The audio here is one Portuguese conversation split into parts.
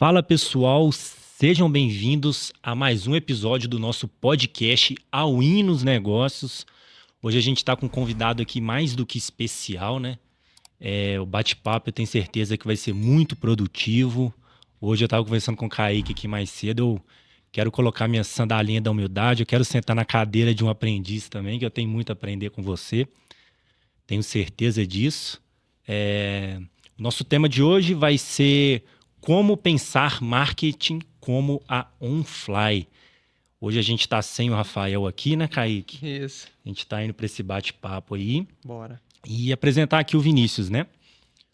Fala pessoal, sejam bem-vindos a mais um episódio do nosso podcast All In nos Negócios. Hoje a gente está com um convidado aqui mais do que especial, né? O bate-papo eu tenho certeza que vai ser muito produtivo. Hoje eu estava conversando com o Kaique aqui mais cedo, eu quero colocar minha sandalinha da humildade, eu quero sentar na cadeira de um aprendiz também, que eu tenho muito a aprender com você. Tenho certeza disso. Nosso tema de hoje vai ser como pensar marketing como a OnFly. Hoje a gente está sem o Rafael aqui, né, Kaique? Isso, A gente está indo para esse bate-papo aí. bora. E apresentar aqui o Vinícius, né?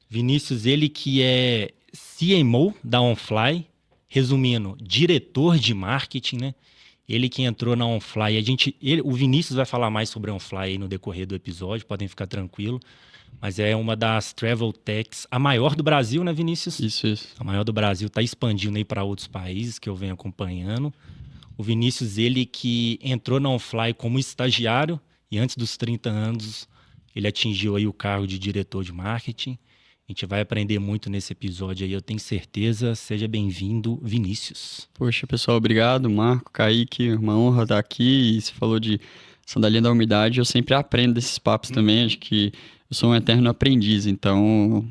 Vinícius, ele que é CMO da OnFly, resumindo, diretor de marketing, né? Ele que entrou na OnFly. O Vinícius vai falar mais sobre a OnFly aí no decorrer do episódio, podem ficar tranquilos. Mas é uma das travel techs, a maior do Brasil, né, Vinícius? Isso. A maior do Brasil, está expandindo aí para outros países que eu venho acompanhando. O Vinícius, ele que entrou na OnFly como estagiário e antes dos 30 anos ele atingiu aí o cargo de diretor de marketing. A gente vai aprender muito nesse episódio aí, eu tenho certeza. Seja bem-vindo, Vinícius. Poxa, pessoal, obrigado, Marco, Kaique, uma honra estar aqui. E você falou de sandalinha da umidade, eu sempre aprendo desses papos também, acho que eu sou um eterno aprendiz, então,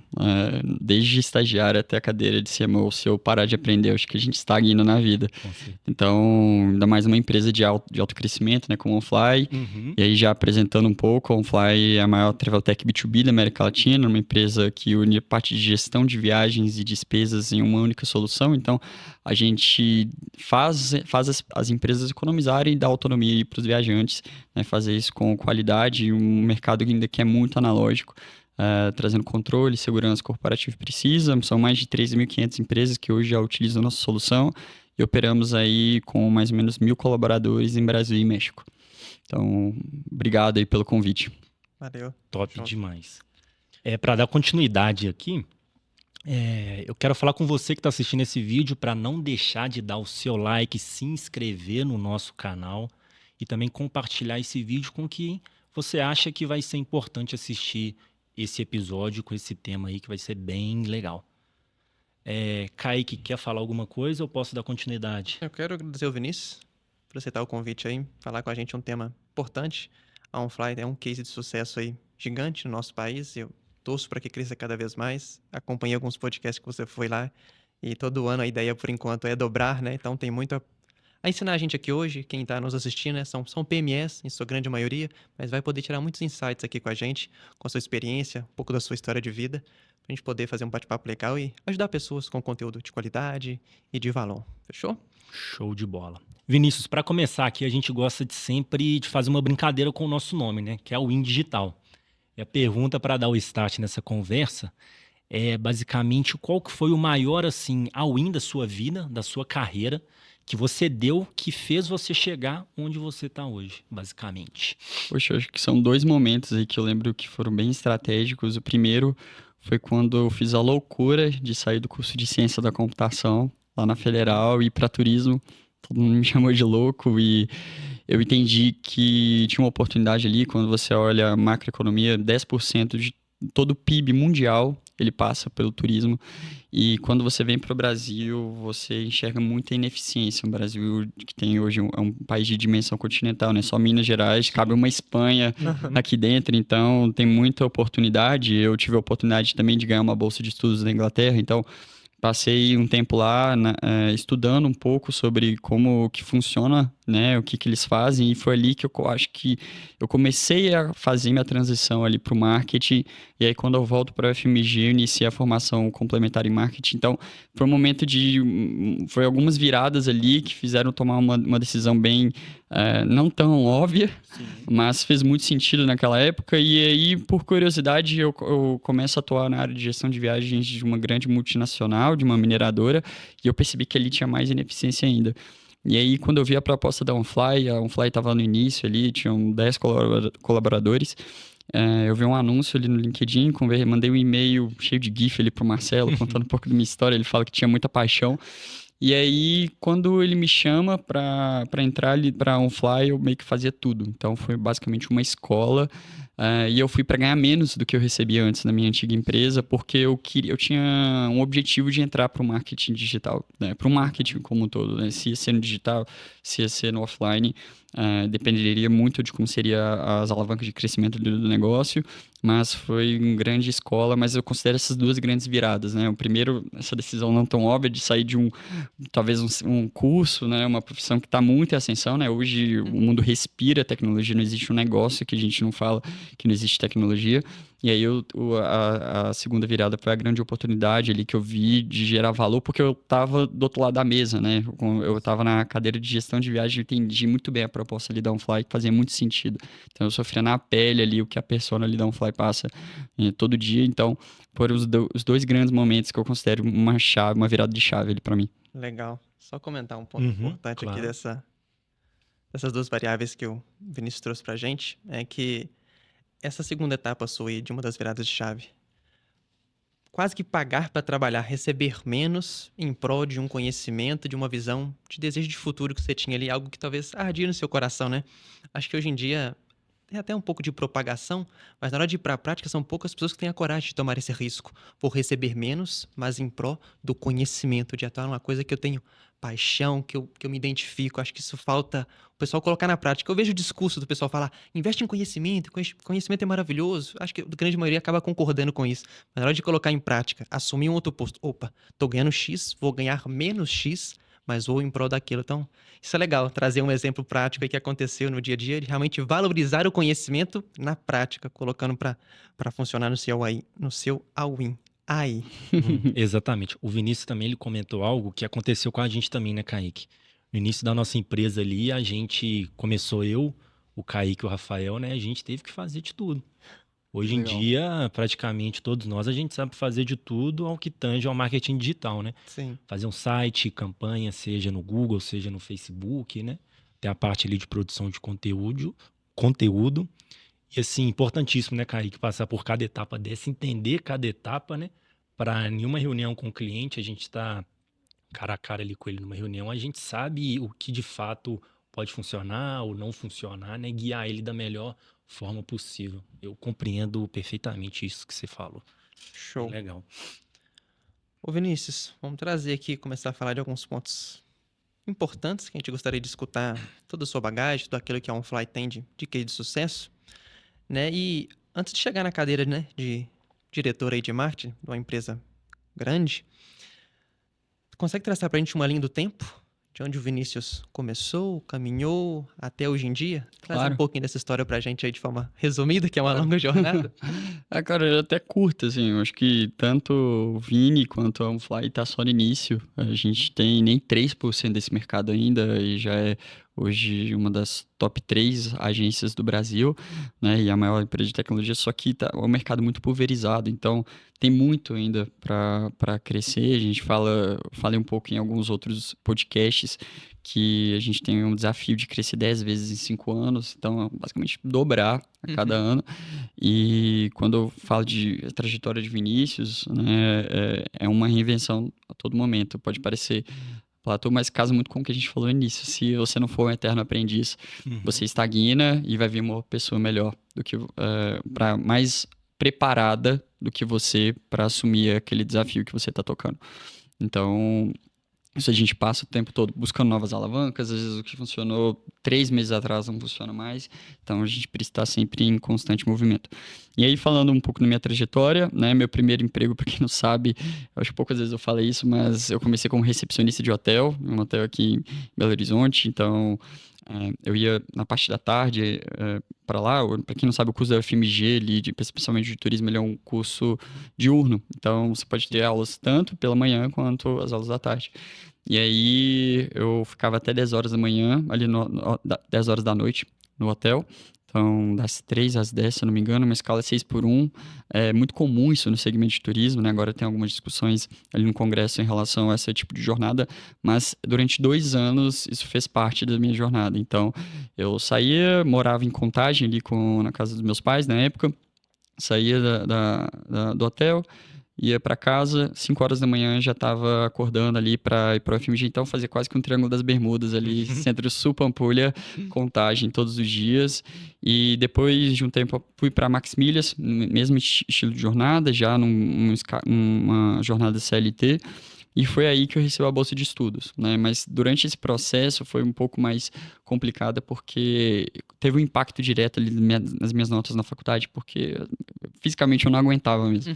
desde estagiário até a cadeira de CMO, se eu parar de aprender, eu acho que a gente estagna na vida. Com certeza. Então, ainda mais uma empresa de alto crescimento, né, como a OnFly. E aí, já apresentando um pouco, a OnFly é a maior travel tech B2B da América Latina, uma empresa que une a parte de gestão de viagens e despesas em uma única solução. Então, a gente faz as empresas economizarem e dar autonomia para os viajantes, né, fazer isso com qualidade, um mercado ainda que é muito analógico, trazendo controle, segurança corporativa precisa. São mais de 3.500 empresas que hoje já utilizam a nossa solução e operamos aí com mais ou menos 1.000 colaboradores em Brasil e México. Então, obrigado aí pelo convite. Valeu. Top demais. Para dar continuidade aqui, eu quero falar com você que está assistindo esse vídeo para não deixar de dar o seu like, se inscrever no nosso canal e também compartilhar esse vídeo com quem você acha que vai ser importante assistir esse episódio com esse tema aí que vai ser bem legal. Kaique, quer falar alguma coisa ou posso dar continuidade? Eu quero agradecer ao Vinícius por aceitar o convite aí, falar com a gente um tema importante. A OnFly é um case de sucesso aí gigante no nosso país. Eu torço para que cresça cada vez mais. Acompanhei alguns podcasts que você foi lá e todo ano a ideia, por enquanto, é dobrar, né? Então tem muito a ensinar a gente aqui hoje. Quem está nos assistindo, né? São PMEs, em sua grande maioria, mas vai poder tirar muitos insights aqui com a gente, com a sua experiência, um pouco da sua história de vida, para a gente poder fazer um bate-papo legal e ajudar pessoas com conteúdo de qualidade e de valor. Fechou? Show de bola. Vinícius, para começar aqui, a gente gosta de sempre de fazer uma brincadeira com o nosso nome, né? Que é o Win Digital. E a pergunta para dar o start nessa conversa é basicamente qual que foi o maior assim all-in da sua vida, da sua carreira, que você deu, que fez você chegar onde você está hoje, basicamente. Poxa, eu acho que são 2 momentos aí que eu lembro que foram bem estratégicos. O primeiro foi quando eu fiz a loucura de sair do curso de ciência da computação lá na Federal e ir para turismo. Todo mundo me chamou de louco e eu entendi que tinha uma oportunidade ali. Quando você olha a macroeconomia, 10% de todo o PIB mundial ele passa pelo turismo. E quando você vem para o Brasil, você enxerga muita ineficiência. O Brasil, que tem hoje é um país de dimensão continental, né? Só Minas Gerais, cabe uma Espanha aqui dentro, então tem muita oportunidade. Eu tive a oportunidade também de ganhar uma bolsa de estudos na Inglaterra, então passei um tempo lá estudando um pouco sobre como que funciona, né, o que eles fazem, e foi ali que eu acho que eu comecei a fazer minha transição ali para o marketing, e aí quando eu volto para a UFMG eu iniciei a formação complementar em marketing. Então foi um momento foi algumas viradas ali que fizeram tomar uma decisão bem não tão óbvia, mas fez muito sentido naquela época. E aí, por curiosidade, eu começo a atuar na área de gestão de viagens de uma grande multinacional, de uma mineradora, e eu percebi que ali tinha mais ineficiência ainda. E aí, quando eu vi a proposta da OnFly, a OnFly estava no início ali, tinham 10 colaboradores, eu vi um anúncio ali no LinkedIn, mandei um e-mail cheio de GIF ali pro Marcelo, contando um pouco da minha história. Ele fala que tinha muita paixão. E aí, quando ele me chama para entrar ali para OnFly, eu meio que fazia tudo. Então, foi basicamente uma escola E eu fui para ganhar menos do que eu recebia antes na minha antiga empresa, porque eu tinha um objetivo de entrar para o marketing digital, né? Para o marketing como um todo, né? Se ia ser no digital, se ia ser no offline, dependeria muito de como seria as alavancas de crescimento do negócio, mas foi uma grande escola, mas eu considero essas duas grandes viradas, né? O primeiro, essa decisão não tão óbvia de sair de talvez um curso, né? Uma profissão que está muito em ascensão, né? Hoje o mundo respira tecnologia, não existe um negócio que a gente não fala que não existe tecnologia. E aí a segunda virada foi a grande oportunidade ali que eu vi de gerar valor, porque eu estava do outro lado da mesa, né? Eu estava na cadeira de gestão de viagem, eu entendi muito bem a proposta ali da Onefly, que fazia muito sentido. Então eu sofria na pele ali o que a persona ali da Onefly passa todo dia. Então foram os dois grandes momentos que eu considero uma chave, uma virada de chave ali para mim. Legal. Só comentar um ponto importante aqui claro. dessas duas variáveis que o Vinícius trouxe pra gente, é que essa segunda etapa sua aí, de uma das viradas de chave, quase que pagar para trabalhar, receber menos em prol de um conhecimento, de uma visão, de desejo de futuro que você tinha ali, algo que talvez ardia no seu coração, né? Acho que hoje em dia tem até um pouco de propagação, mas na hora de ir para a prática são poucas pessoas que têm a coragem de tomar esse risco. Vou receber menos, mas em prol do conhecimento, de atuar numa coisa que eu tenho paixão, que eu me identifico. Acho que isso falta o pessoal colocar na prática. Eu vejo o discurso do pessoal falar, investe em conhecimento, conhecimento é maravilhoso. Acho que a grande maioria acaba concordando com isso. Mas na hora de colocar em prática, assumir um outro posto. Opa, tô ganhando X, vou ganhar menos X, mas vou em prol daquilo. Então, isso é legal, trazer um exemplo prático aí que aconteceu no dia a dia, de realmente valorizar o conhecimento na prática, colocando para funcionar no seu all-in. Aí. Exatamente. O Vinícius também ele comentou algo que aconteceu com a gente também, né, Kaique? No início da nossa empresa ali, a gente começou o Kaique e o Rafael, né? A gente teve que fazer de tudo. Hoje em Legal. dia, praticamente todos nós, a gente sabe fazer de tudo ao que tange ao marketing digital, né? Sim. Fazer um site, campanha, seja no Google, seja no Facebook, né? Tem a parte ali de produção de conteúdo. E assim, importantíssimo, né, Kaique, passar por cada etapa dessa, entender cada etapa, né? Para nenhuma reunião com o cliente, a gente está cara a cara ali com ele numa reunião, a gente sabe o que de fato pode funcionar ou não funcionar, né? Guiar ele da melhor forma possível. Eu compreendo perfeitamente isso que você falou. Bem Show. legal. Ô Vinícius, vamos trazer aqui, começar a falar de alguns pontos importantes que a gente gostaria de escutar toda a sua bagagem, tudo aquilo que a OnFly tem de case de sucesso, né? E antes de chegar na cadeira, né, de diretor aí de marketing de uma empresa grande, tu consegue traçar pra gente uma linha do tempo? De onde o Vinícius começou, caminhou até hoje em dia? Traz um Claro. pouquinho dessa história pra gente aí de forma resumida, que é uma Claro. longa jornada. Cara, é até curta, assim. Eu acho que tanto o Vini quanto a OnFly tá só no início. A gente tem nem 3% desse mercado ainda e já é hoje uma das top 3 agências do Brasil, né? E a maior empresa de tecnologia, só que é um mercado muito pulverizado, então tem muito ainda para crescer. A gente falei um pouco em alguns outros podcasts que a gente tem um desafio de crescer 10 vezes em 5 anos, então basicamente dobrar a cada ano. E quando eu falo de trajetória de Vinícius, né, é uma reinvenção a todo momento. Pode parecer platô, mas casa muito com o que a gente falou no início. Se você não for um eterno aprendiz, você estagna e vai vir uma pessoa melhor do que mais preparada do que você para assumir aquele desafio que você está tocando. Então, isso a gente passa o tempo todo buscando novas alavancas, às vezes o que funcionou 3 meses atrás não funciona mais, então a gente precisa estar sempre em constante movimento. E aí, falando um pouco da minha trajetória, né, meu primeiro emprego, para quem não sabe, eu acho que poucas vezes eu falei isso, mas eu comecei como recepcionista de hotel, um hotel aqui em Belo Horizonte, então eu ia na parte da tarde para lá. Para quem não sabe, o curso da UFMG, especialmente de turismo, ele é um curso diurno, então você pode ter aulas tanto pela manhã quanto as aulas da tarde. E aí eu ficava até 10 horas da manhã, ali 10 horas da noite, no hotel. Então, das 3 às 10, se eu não me engano, uma escala 6x1. É muito comum isso no segmento de turismo, né? Agora tem algumas discussões ali no Congresso em relação a esse tipo de jornada, mas durante 2 anos isso fez parte da minha jornada. Então, eu saía, morava em Contagem, ali na casa dos meus pais na época, saía do hotel, ia para casa, 5 horas da manhã já estava acordando ali para ir para o FMG, então fazia quase que um Triângulo das Bermudas ali, Centro-Sul, Pampulha, Contagem todos os dias. E depois de um tempo fui para Max Milhas, mesmo estilo de jornada, já numa jornada CLT. E foi aí que eu recebi a bolsa de estudos, né? Mas durante esse processo foi um pouco mais complicada porque teve um impacto direto ali nas minhas notas na faculdade, porque fisicamente eu não aguentava mesmo.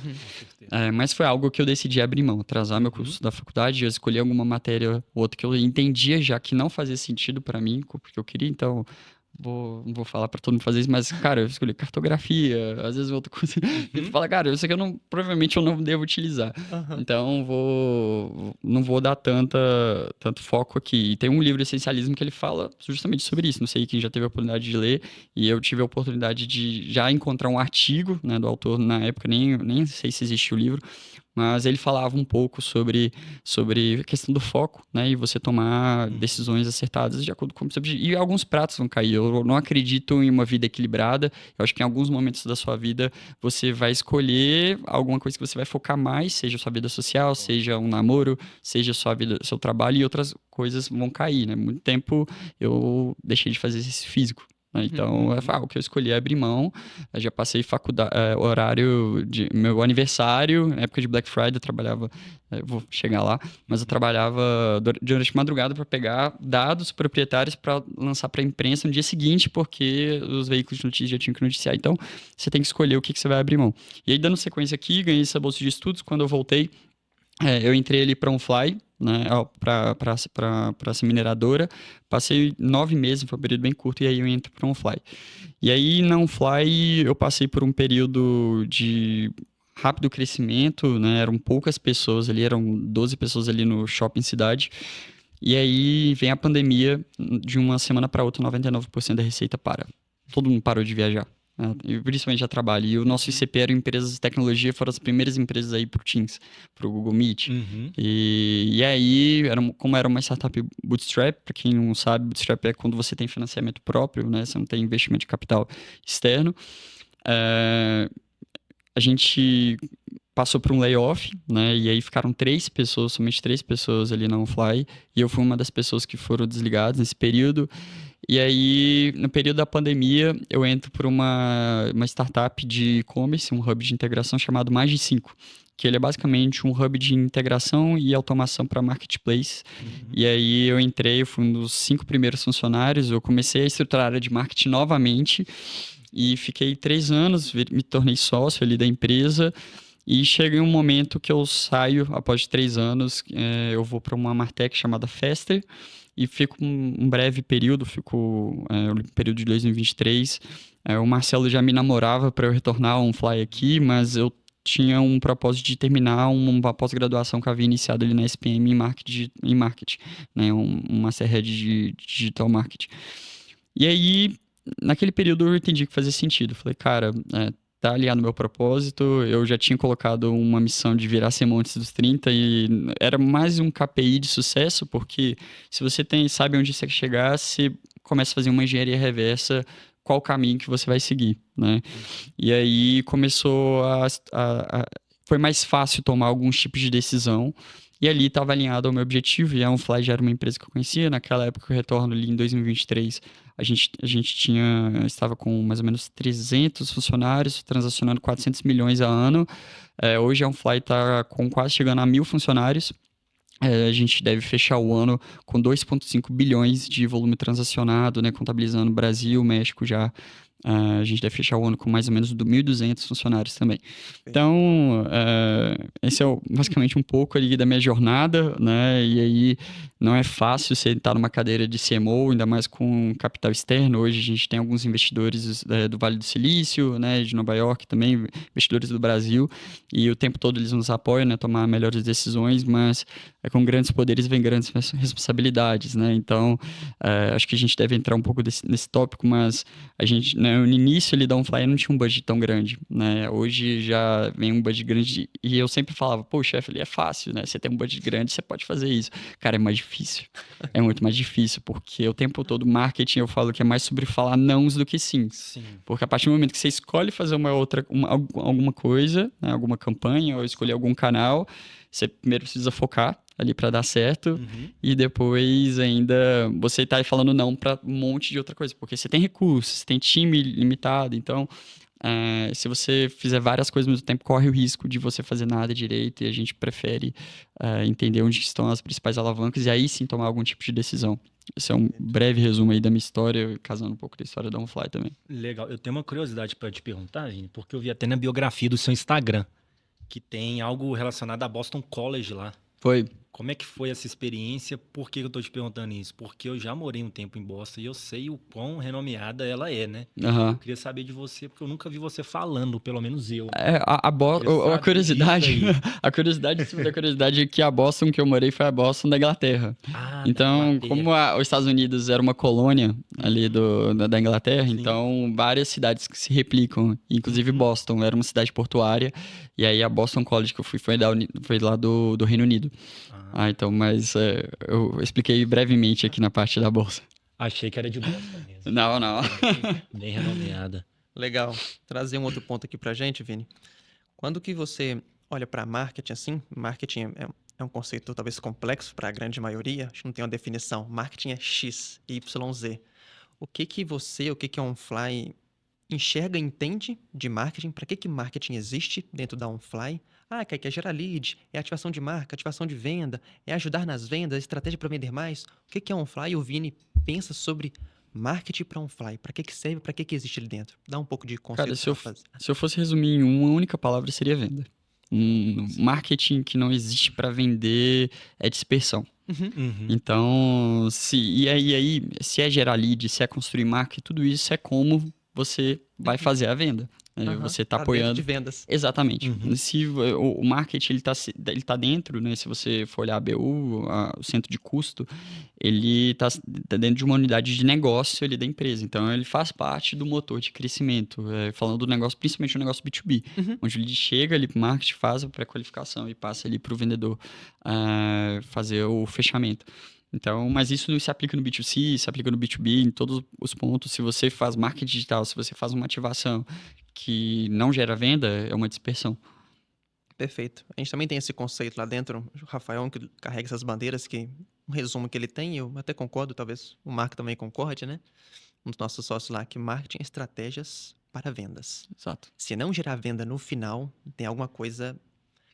Mas foi algo que eu decidi abrir mão, atrasar meu curso da faculdade, eu escolhi alguma matéria ou outra que eu entendia já que não fazia sentido para mim, porque eu queria, então... não vou falar pra todo mundo fazer isso, mas, cara, eu escolhi cartografia, às vezes outra coisa. E tu fala, cara, isso aqui provavelmente eu não devo utilizar. Então, não vou dar tanto foco aqui. E tem um livro de essencialismo que ele fala justamente sobre isso. Não sei quem já teve a oportunidade de ler, e eu tive a oportunidade de já encontrar um artigo, né, do autor na época, nem sei se existe o livro, mas ele falava um pouco sobre a questão do foco, né? E você tomar decisões acertadas de acordo com o seu objetivo. E alguns pratos vão cair. Eu não acredito em uma vida equilibrada. Eu acho que em alguns momentos da sua vida você vai escolher alguma coisa que você vai focar mais, seja sua vida social, seja um namoro, seja sua vida, seu trabalho, e outras coisas vão cair, né? Muito tempo eu deixei de fazer exercício físico. Então, o que eu escolhi é abrir mão. Eu já passei horário de meu aniversário, na época de Black Friday, eu trabalhava, vou chegar lá, mas eu trabalhava durante a madrugada para pegar dados proprietários para lançar para a imprensa no dia seguinte, porque os veículos de notícias já tinham que noticiar. Então, você tem que escolher o que você vai abrir mão. E aí, dando sequência aqui, ganhei essa bolsa de estudos. Quando eu voltei, eu entrei ali para um Fly, né, para essa mineradora. Passei 9 meses, foi um período bem curto, e aí eu entro para um Fly. E aí, na Fly, eu passei por um período de rápido crescimento, né, eram poucas pessoas ali, eram 12 pessoas ali no shopping cidade. E aí vem a pandemia, de uma semana para outra, 99% da receita para. Todo mundo parou de viajar. E principalmente a trabalho. E o nosso ICP era empresas de tecnologia, foram as primeiras empresas aí pro Teams, pro Google Meet. E aí, como era uma startup bootstrap, para quem não sabe, bootstrap é quando você tem financiamento próprio, né? Você não tem investimento de capital externo. A gente passou por um layoff, né? E aí ficaram somente 3 pessoas ali na OnFly. E eu fui uma das pessoas que foram desligadas nesse período. E aí, no período da pandemia, eu entro por uma startup de e-commerce, um hub de integração chamado Magi5, que ele é basicamente um hub de integração e automação para marketplace. E aí eu entrei, eu fui um dos 5 primeiros funcionários, eu comecei a estruturar a área de marketing novamente e fiquei 3 anos, me tornei sócio ali da empresa. E chega em um momento que eu saio, após 3 anos, eu vou para uma Martech chamada Faster, e fico um breve período, no período de 2023. O Marcelo já me namorava para eu retornar a OnFly aqui, mas eu tinha um propósito de terminar uma pós-graduação que eu havia iniciado ali na SPM em marketing, né? Uma Master de Digital Marketing. E aí, naquele período, eu entendi que fazia sentido. Falei, cara, tá alinhado ao meu propósito. Eu já tinha colocado uma missão de virar CMO antes dos 30 e era mais um KPI de sucesso, porque se você sabe onde você quer chegar, você começa a fazer uma engenharia reversa, qual o caminho que você vai seguir, né? E aí começou foi mais fácil tomar alguns tipos de decisão. E ali estava alinhado ao meu objetivo, e a OnFly já era uma empresa que eu conhecia. Naquela época, eu retorno ali em 2023, a gente estava com mais ou menos 300 funcionários, transacionando 400 milhões a ano. Hoje a OnFly está quase chegando a 1.000 funcionários. A gente deve fechar o ano com 2,5 bilhões de volume transacionado, né, contabilizando Brasil, México já. A gente deve fechar o ano com mais ou menos 1.200 funcionários também. Então, esse é basicamente um pouco ali da minha jornada, né? E aí não é fácil você estar numa cadeira de CMO, ainda mais com capital externo. Hoje a gente tem alguns investidores do Vale do Silício, né, de Nova York também, investidores do Brasil, e o tempo todo eles nos apoiam, né, a tomar melhores decisões, mas com grandes poderes vem grandes responsabilidades, né? Então, acho que a gente deve entrar um pouco nesse tópico, mas a gente, né, né? No início ali da OnFly não tinha um budget tão grande, né? Hoje já vem um budget grande e eu sempre falava, pô, chefe, ali é fácil, né? Você tem um budget grande, você pode fazer isso. Cara, é mais difícil. É muito mais difícil, porque o tempo todo marketing eu falo que é mais sobre falar nãos do que sims. Sim. Porque a partir do momento que você escolhe fazer alguma coisa, né? Alguma campanha ou escolher algum canal, você primeiro precisa focar ali para dar certo e depois ainda você tá aí falando não para um monte de outra coisa, porque você tem recursos, você tem time limitado, então se você fizer várias coisas ao mesmo tempo, corre o risco de você fazer nada direito e a gente prefere entender onde estão as principais alavancas e aí sim tomar algum tipo de decisão. Esse é um breve resumo aí da minha história, casando um pouco da história da OnFly também. Legal. Eu tenho uma curiosidade para te perguntar, Vini, porque eu vi até na biografia do seu Instagram que tem algo relacionado a Boston College lá. Foi. Como é que foi essa experiência? Por que eu tô te perguntando isso? Porque eu já morei um tempo em Boston e eu sei o quão renomeada ela é, né? Aham. Eu queria saber de você, porque eu nunca vi você falando, pelo menos eu. A curiosidade, disso aí. a curiosidade em cima da curiosidade é que a Boston que eu morei foi a Boston da Inglaterra. Ah, Então, da Inglaterra. como os Estados Unidos era uma colônia ali da Inglaterra, Sim. então várias cidades que se replicam, inclusive Boston, era uma cidade portuária, e aí a Boston College que eu fui foi lá do Reino Unido. Então, mas eu expliquei brevemente aqui na parte da bolsa. Achei que era de Boston mesmo. Não. Bem renomeada. Legal. Trazer um outro ponto aqui pra gente, Vini. Quando que você olha para marketing assim, marketing é um conceito talvez complexo para a grande maioria, acho que não tem uma definição. Marketing é X, Y, Z. O que a OnFly enxerga e entende de marketing? Para que marketing existe dentro da OnFly? Que é gerar lead, é ativação de marca, ativação de venda, é ajudar nas vendas, estratégia para vender mais. O que é OnFly? E o Vini pensa sobre marketing para OnFly. Para que serve, para que existe ali dentro? Dá um pouco de conceito. Cara, se eu fosse resumir em uma única palavra, seria venda. Marketing que não existe para vender é dispersão. Então, se é gerar lead, se é construir marca, tudo isso é como você vai fazer a venda. Você está apoiando de vendas. Exatamente. Se o marketing ele tá dentro, né? Se você for olhar a BU, o centro de custo, ele tá dentro de uma unidade de negócio ali da empresa. Então ele faz parte do motor de crescimento. Falando do negócio, principalmente do negócio B2B, onde ele chega ali para o marketing, faz a pré-qualificação e passa ali para o vendedor fazer o fechamento. Então, mas isso não se aplica no B2C, se aplica no B2B, em todos os pontos. Se você faz marketing digital, se você faz uma ativação que não gera venda, é uma dispersão. Perfeito. A gente também tem esse conceito lá dentro, o Rafael, que carrega essas bandeiras, que um resumo que ele tem, eu até concordo, talvez o Marco também concorde, né? Um dos nossos sócios lá, que marketing é estratégias para vendas. Exato. Se não gerar venda no final, tem alguma coisa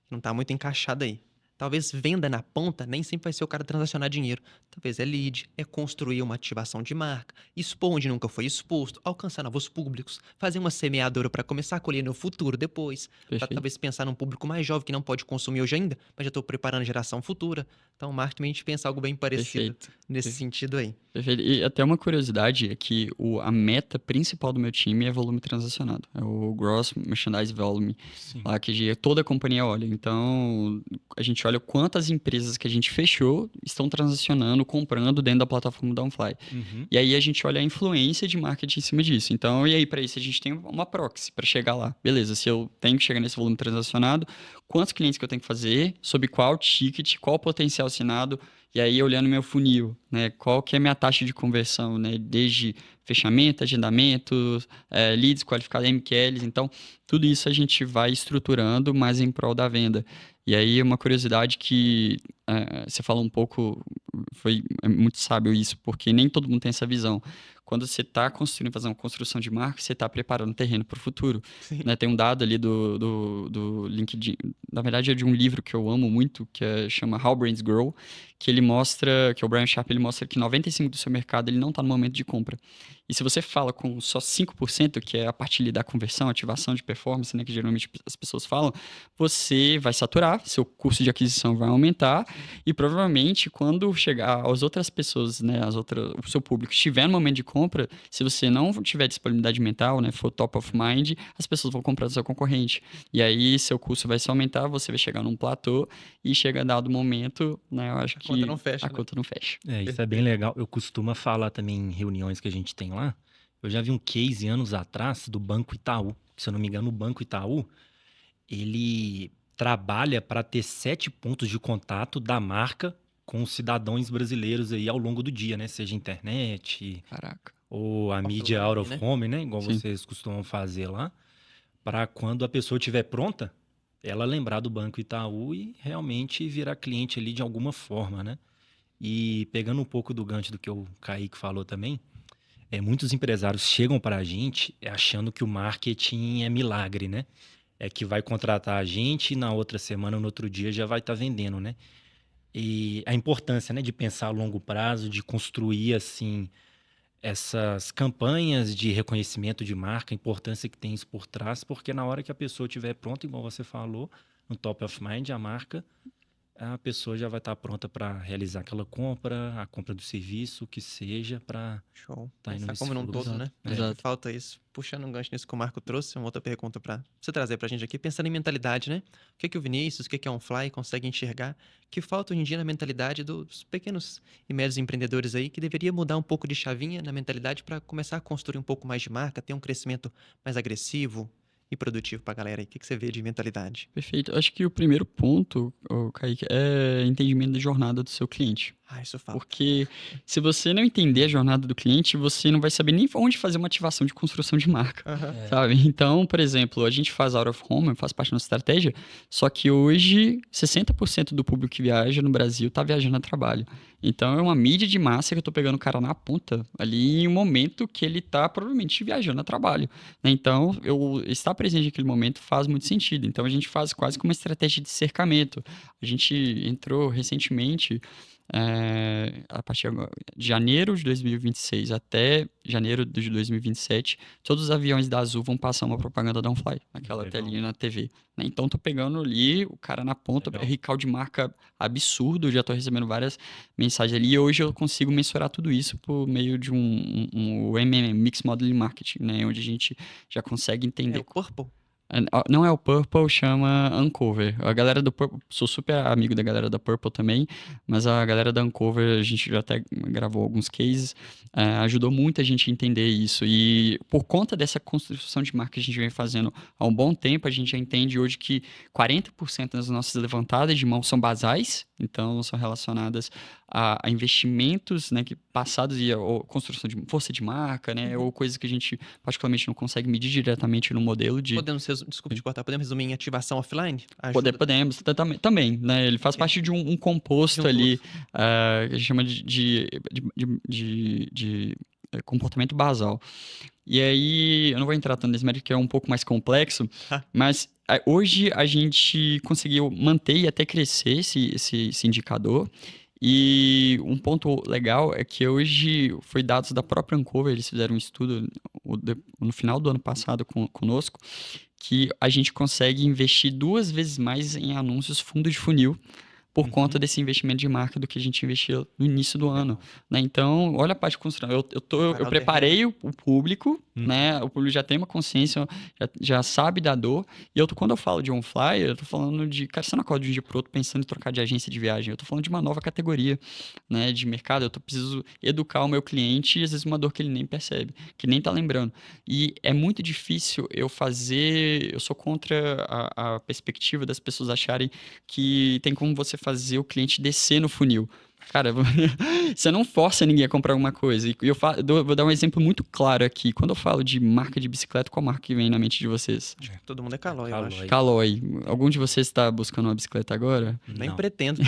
que não está muito encaixada aí. Talvez venda na ponta nem sempre vai ser o cara transacionar dinheiro. Talvez é lead, é construir uma ativação de marca, expor onde nunca foi exposto, alcançar novos públicos, fazer uma semeadora para começar a colher no futuro depois, para talvez pensar num público mais jovem que não pode consumir hoje ainda, mas já estou preparando a geração futura. Então, o marketing a gente pensa algo bem parecido nesse sentido aí. Perfeito. E até uma curiosidade é que a meta principal do meu time é volume transacionado. É o Gross Merchandise Volume, lá que toda a companhia olha. Então, a gente olha quantas empresas que a gente fechou estão transacionando, comprando dentro da plataforma da OnFly. E aí a gente olha a influência de marketing em cima disso. Então, e aí para isso a gente tem uma proxy para chegar lá. Beleza, se eu tenho que chegar nesse volume transacionado, quantos clientes que eu tenho que fazer, sob qual ticket, qual potencial assinado, e aí olhando meu funil, né, qual que é a minha taxa de conversão, né, desde fechamento, agendamento, leads qualificados, MQLs, então tudo isso a gente vai estruturando mais em prol da venda. E aí uma curiosidade que você falou um pouco, é muito sábio isso, porque nem todo mundo tem essa visão. Quando você está construindo, fazendo uma construção de marca, você está preparando o terreno para o futuro. Né? Tem um dado ali do LinkedIn, na verdade é de um livro que eu amo muito, que chama How Brands Grow, que ele mostra, que o Brian Sharp, ele mostra que 95% do seu mercado ele não está no momento de compra. E se você fala com só 5%, que é a parte ali da conversão, ativação de performance, né, que geralmente as pessoas falam, você vai saturar, seu custo de aquisição vai aumentar e provavelmente quando chegar as outras pessoas, né, o seu público estiver no momento de compra, se você não tiver disponibilidade mental, né, for top of mind, as pessoas vão comprar do seu concorrente. E aí seu custo vai se aumentar, você vai chegar num platô e chega a dado momento, né, eu acho que a conta não fecha. Isso é bem legal. Eu costumo falar também em reuniões que a gente tem lá, Eu já vi um case anos atrás do Banco Itaú. Se eu não me engano, o Banco Itaú, ele trabalha para ter 7 pontos de contato da marca com os cidadãos brasileiros aí ao longo do dia, né? Seja internet Caraca. ou a mídia Offline, out of né? home, né? Igual Sim. vocês costumam fazer lá. Para quando a pessoa estiver pronta, ela lembrar do Banco Itaú e realmente virar cliente ali de alguma forma, né? E pegando um pouco do gancho do que o Kaique falou também, muitos empresários chegam para a gente achando que o marketing é milagre, né? É que vai contratar a gente e na outra semana, no outro dia, já vai estar vendendo, né? E a importância, né, de pensar a longo prazo, de construir, assim, essas campanhas de reconhecimento de marca, a importância que tem isso por trás, porque na hora que a pessoa estiver pronta, igual você falou, no top of mind, a pessoa já vai estar pronta para realizar aquela compra, a compra do serviço, o que seja, para Show. estar indo Pensar nesse como num fluxo. todo, né? Exato, Acho que exato. falta isso. Puxando um gancho nisso que o Marco trouxe, uma outra pergunta para você trazer pra gente aqui, pensando em mentalidade, né? O que que o Vinícius, o que que é um Fly consegue enxergar que falta hoje em dia na mentalidade dos pequenos e médios empreendedores aí, que deveria mudar um pouco de chavinha na mentalidade para começar a construir um pouco mais de marca, ter um crescimento mais agressivo e produtivo pra galera aí. O que que você vê de mentalidade? Perfeito. Acho que o primeiro ponto, Kaique, é entendimento da jornada do seu cliente. Ah, isso falta. Porque se você não entender a jornada do cliente, você não vai saber nem onde fazer uma ativação de construção de marca, Aham. sabe? Então, por exemplo, a gente faz out of home, faz parte da nossa estratégia, só que hoje 60% do público que viaja no Brasil está viajando a trabalho. Então, é uma mídia de massa que eu estou pegando o cara na ponta, ali em um momento que ele está provavelmente viajando a trabalho, né? Então, eu estar presente naquele momento faz muito sentido. Então, a gente faz quase como uma estratégia de cercamento. A gente entrou recentemente a partir de janeiro de 2026 até janeiro de 2027, todos os aviões da Azul vão passar uma propaganda da OnFly, naquela Legal. telinha na TV. Né? Então, tô pegando ali o cara na ponta, Legal. recall de marca absurdo, já tô recebendo várias mensagens ali, e hoje eu consigo mensurar tudo isso por meio de um MMM, Mixed Modeling Marketing, né? Onde a gente já consegue É entender. o Purple? Não é o Purple, chama Uncover. A galera do Purple, sou super amigo da galera da Purple também, mas a galera da Uncover, a gente já até gravou alguns cases, ajudou muito a gente a entender isso. E por conta dessa construção de marca que a gente vem fazendo há um bom tempo, a gente já entende hoje que 40% das nossas levantadas de mão são basais, então são relacionadas a investimentos, né, que passados ou construção de força de marca, né, ou coisas que a gente particularmente não consegue medir diretamente no modelo de Desculpa te cortar, podemos resumir em ativação offline? Ajuda. Podemos, também, né? Ele faz parte de um composto De um ali, que a gente chama de comportamento basal. E aí, eu não vou entrar tanto nesse mérito, que é um pouco mais complexo, mas hoje a gente conseguiu manter e até crescer esse indicador. E um ponto legal é que hoje foi dados da própria Uncover, eles fizeram um estudo no final do ano passado conosco, que a gente consegue investir 2 vezes mais em anúncios fundo de funil por conta desse investimento de marca do que a gente investiu no início do ano, né? Então, olha a parte de construção. Eu preparei o público, né? O público já tem uma consciência, já sabe da dor. E quando eu falo de OnFly, eu tô falando de... Cara, você não acorda de um dia pro outro pensando em trocar de agência de viagem. Eu tô falando de uma nova categoria, né? De mercado. Eu preciso educar o meu cliente e, às vezes, uma dor que ele nem percebe, que nem tá lembrando. E é muito difícil eu fazer... Eu sou contra a perspectiva das pessoas acharem que tem como você fazer o cliente descer no funil. Cara, você não força ninguém a comprar alguma coisa. E vou dar um exemplo muito claro aqui. Quando eu falo de marca de bicicleta, qual marca que vem na mente de vocês? Todo mundo é Caloi, eu acho. Caloi. Algum de vocês está buscando uma bicicleta agora? Nem Não. pretendo.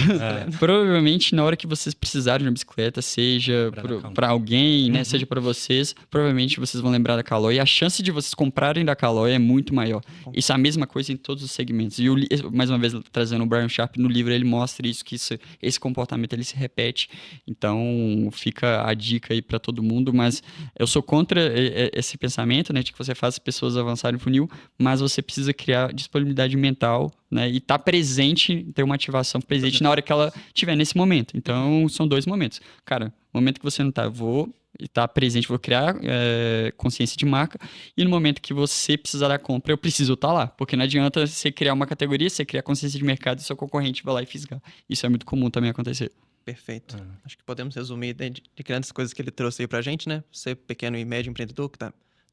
Provavelmente, na hora que vocês precisarem de uma bicicleta, seja para alguém, né, seja para vocês, provavelmente vocês vão lembrar da Caloi. E a chance de vocês comprarem da Caloi é muito maior. Isso é a mesma coisa em todos os segmentos. E mais uma vez, trazendo o Brian Sharp no livro, ele mostra isso, que esse comportamento ele se repete. Então, fica a dica aí para todo mundo, mas eu sou contra esse pensamento, né, de que você faz as pessoas avançarem no funil, mas você precisa criar disponibilidade mental, né, e estar presente, ter uma ativação presente na hora que ela estiver nesse momento. Então, são 2 momentos. Cara, no momento que você não tá, eu vou estar presente, vou criar consciência de marca, e no momento que você precisar da compra, eu preciso estar lá, porque não adianta você criar uma categoria, você criar consciência de mercado e seu concorrente vai lá e fisgar. Isso é muito comum também acontecer. Perfeito. Ah. Acho que podemos resumir de grandes coisas que ele trouxe aí pra gente, né? Você, pequeno e médio empreendedor que tá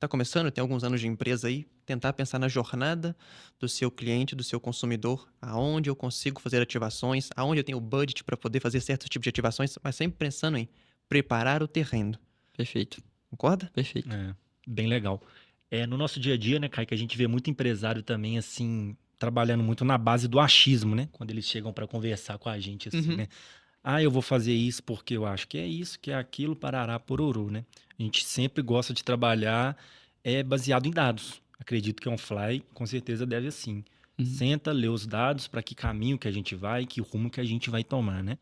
começando, tem alguns anos de empresa aí, tentar pensar na jornada do seu cliente, do seu consumidor, aonde eu consigo fazer ativações, aonde eu tenho budget para poder fazer certos tipos de ativações, mas sempre pensando em preparar o terreno. Perfeito, Concorda? perfeito. É, bem legal. No nosso dia a dia, né, Kai, que a gente vê muito empresário também, assim, trabalhando muito na base do achismo, né? Quando eles chegam para conversar com a gente, assim, Uhum. né? Ah, eu vou fazer isso porque eu acho que é isso, que é aquilo, parará, pororô, né? A gente sempre gosta de trabalhar baseado em dados. Acredito que a OnFly, com certeza, deve assim. Uhum. Senta, lê os dados para que caminho que a gente vai, que rumo que a gente vai tomar, né?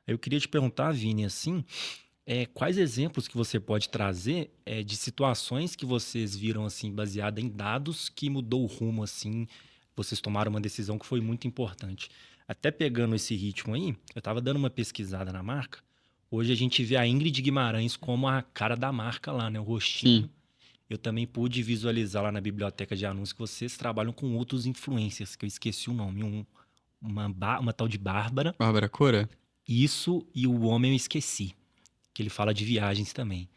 Eu queria te perguntar, Vini, assim, quais exemplos que você pode trazer de situações que vocês viram assim baseada em dados que mudou o rumo assim, vocês tomaram uma decisão que foi muito importante. Até pegando esse ritmo aí, eu estava dando uma pesquisada na marca. Hoje a gente vê a Ingrid Guimarães como a cara da marca lá, né, o rostinho. Sim. Eu também pude visualizar lá na biblioteca de anúncios que vocês trabalham com outros influencers, que eu esqueci o nome, uma tal de Bárbara. Bárbara Cora? Isso e o homem eu esqueci que ele fala de viagens também.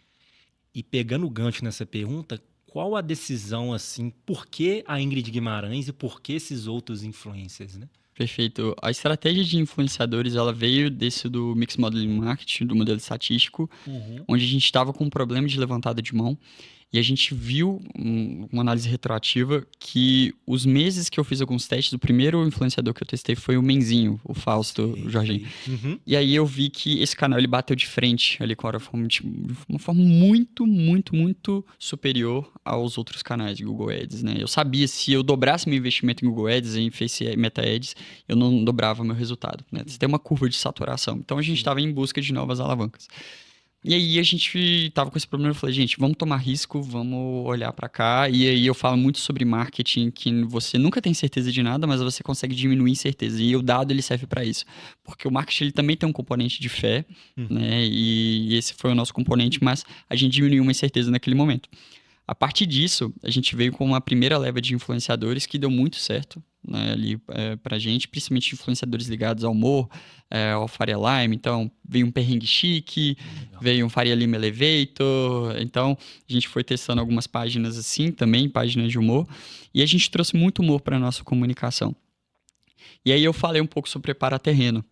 E pegando o gancho nessa pergunta, qual a decisão, assim, por que a Ingrid Guimarães e por que esses outros influencers, né? Perfeito. A estratégia de influenciadores, ela veio desse do Mixed Modeling Marketing, do modelo estatístico, onde a gente estava com um problema de levantada de mão. E a gente viu uma análise retroativa que os meses que eu fiz alguns testes, o primeiro influenciador que eu testei foi o Menzinho, o Fausto, o Jorginho. Uhum. E aí eu vi que esse canal ele bateu de frente ali com a Auraform de uma forma muito, muito, muito superior aos outros canais de Google Ads, né? Eu sabia se eu dobrasse meu investimento em Google Ads, em Face Meta Ads, eu não dobrava meu resultado, né? Você tem uma curva de saturação. Então a gente estava em busca de novas alavancas. E aí a gente tava com esse problema, eu falei, gente, vamos tomar risco, vamos olhar para cá. E aí eu falo muito sobre marketing, que você nunca tem certeza de nada, mas você consegue diminuir incerteza. E o dado, ele serve para isso. Porque o marketing, ele também tem um componente de fé, né? E esse foi o nosso componente, mas a gente diminuiu uma incerteza naquele momento. A partir disso, a gente veio com uma primeira leva de influenciadores que deu muito certo, né, ali pra gente, principalmente influenciadores ligados ao humor, ao Faria Lime. Então, veio um Perrengue Chique, veio um Faria Lima Elevator. Então, a gente foi testando algumas páginas assim também, páginas de humor, e a gente trouxe muito humor para nossa comunicação. E aí eu falei um pouco sobre preparar terreno.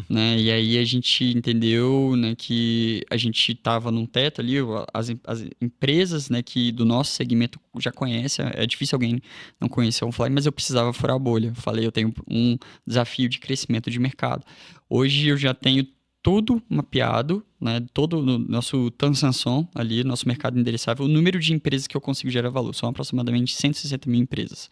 Né? E aí a gente entendeu, né, que a gente estava num teto ali, as empresas, né, que do nosso segmento já conhecem, é difícil alguém não conhecer o OnFly, mas eu precisava furar a bolha. Eu falei, eu tenho um desafio de crescimento de mercado. Hoje eu já tenho tudo mapeado, né, todo o nosso Tansanson ali, nosso mercado endereçável, o número de empresas que eu consigo gerar valor, são aproximadamente 160 mil empresas.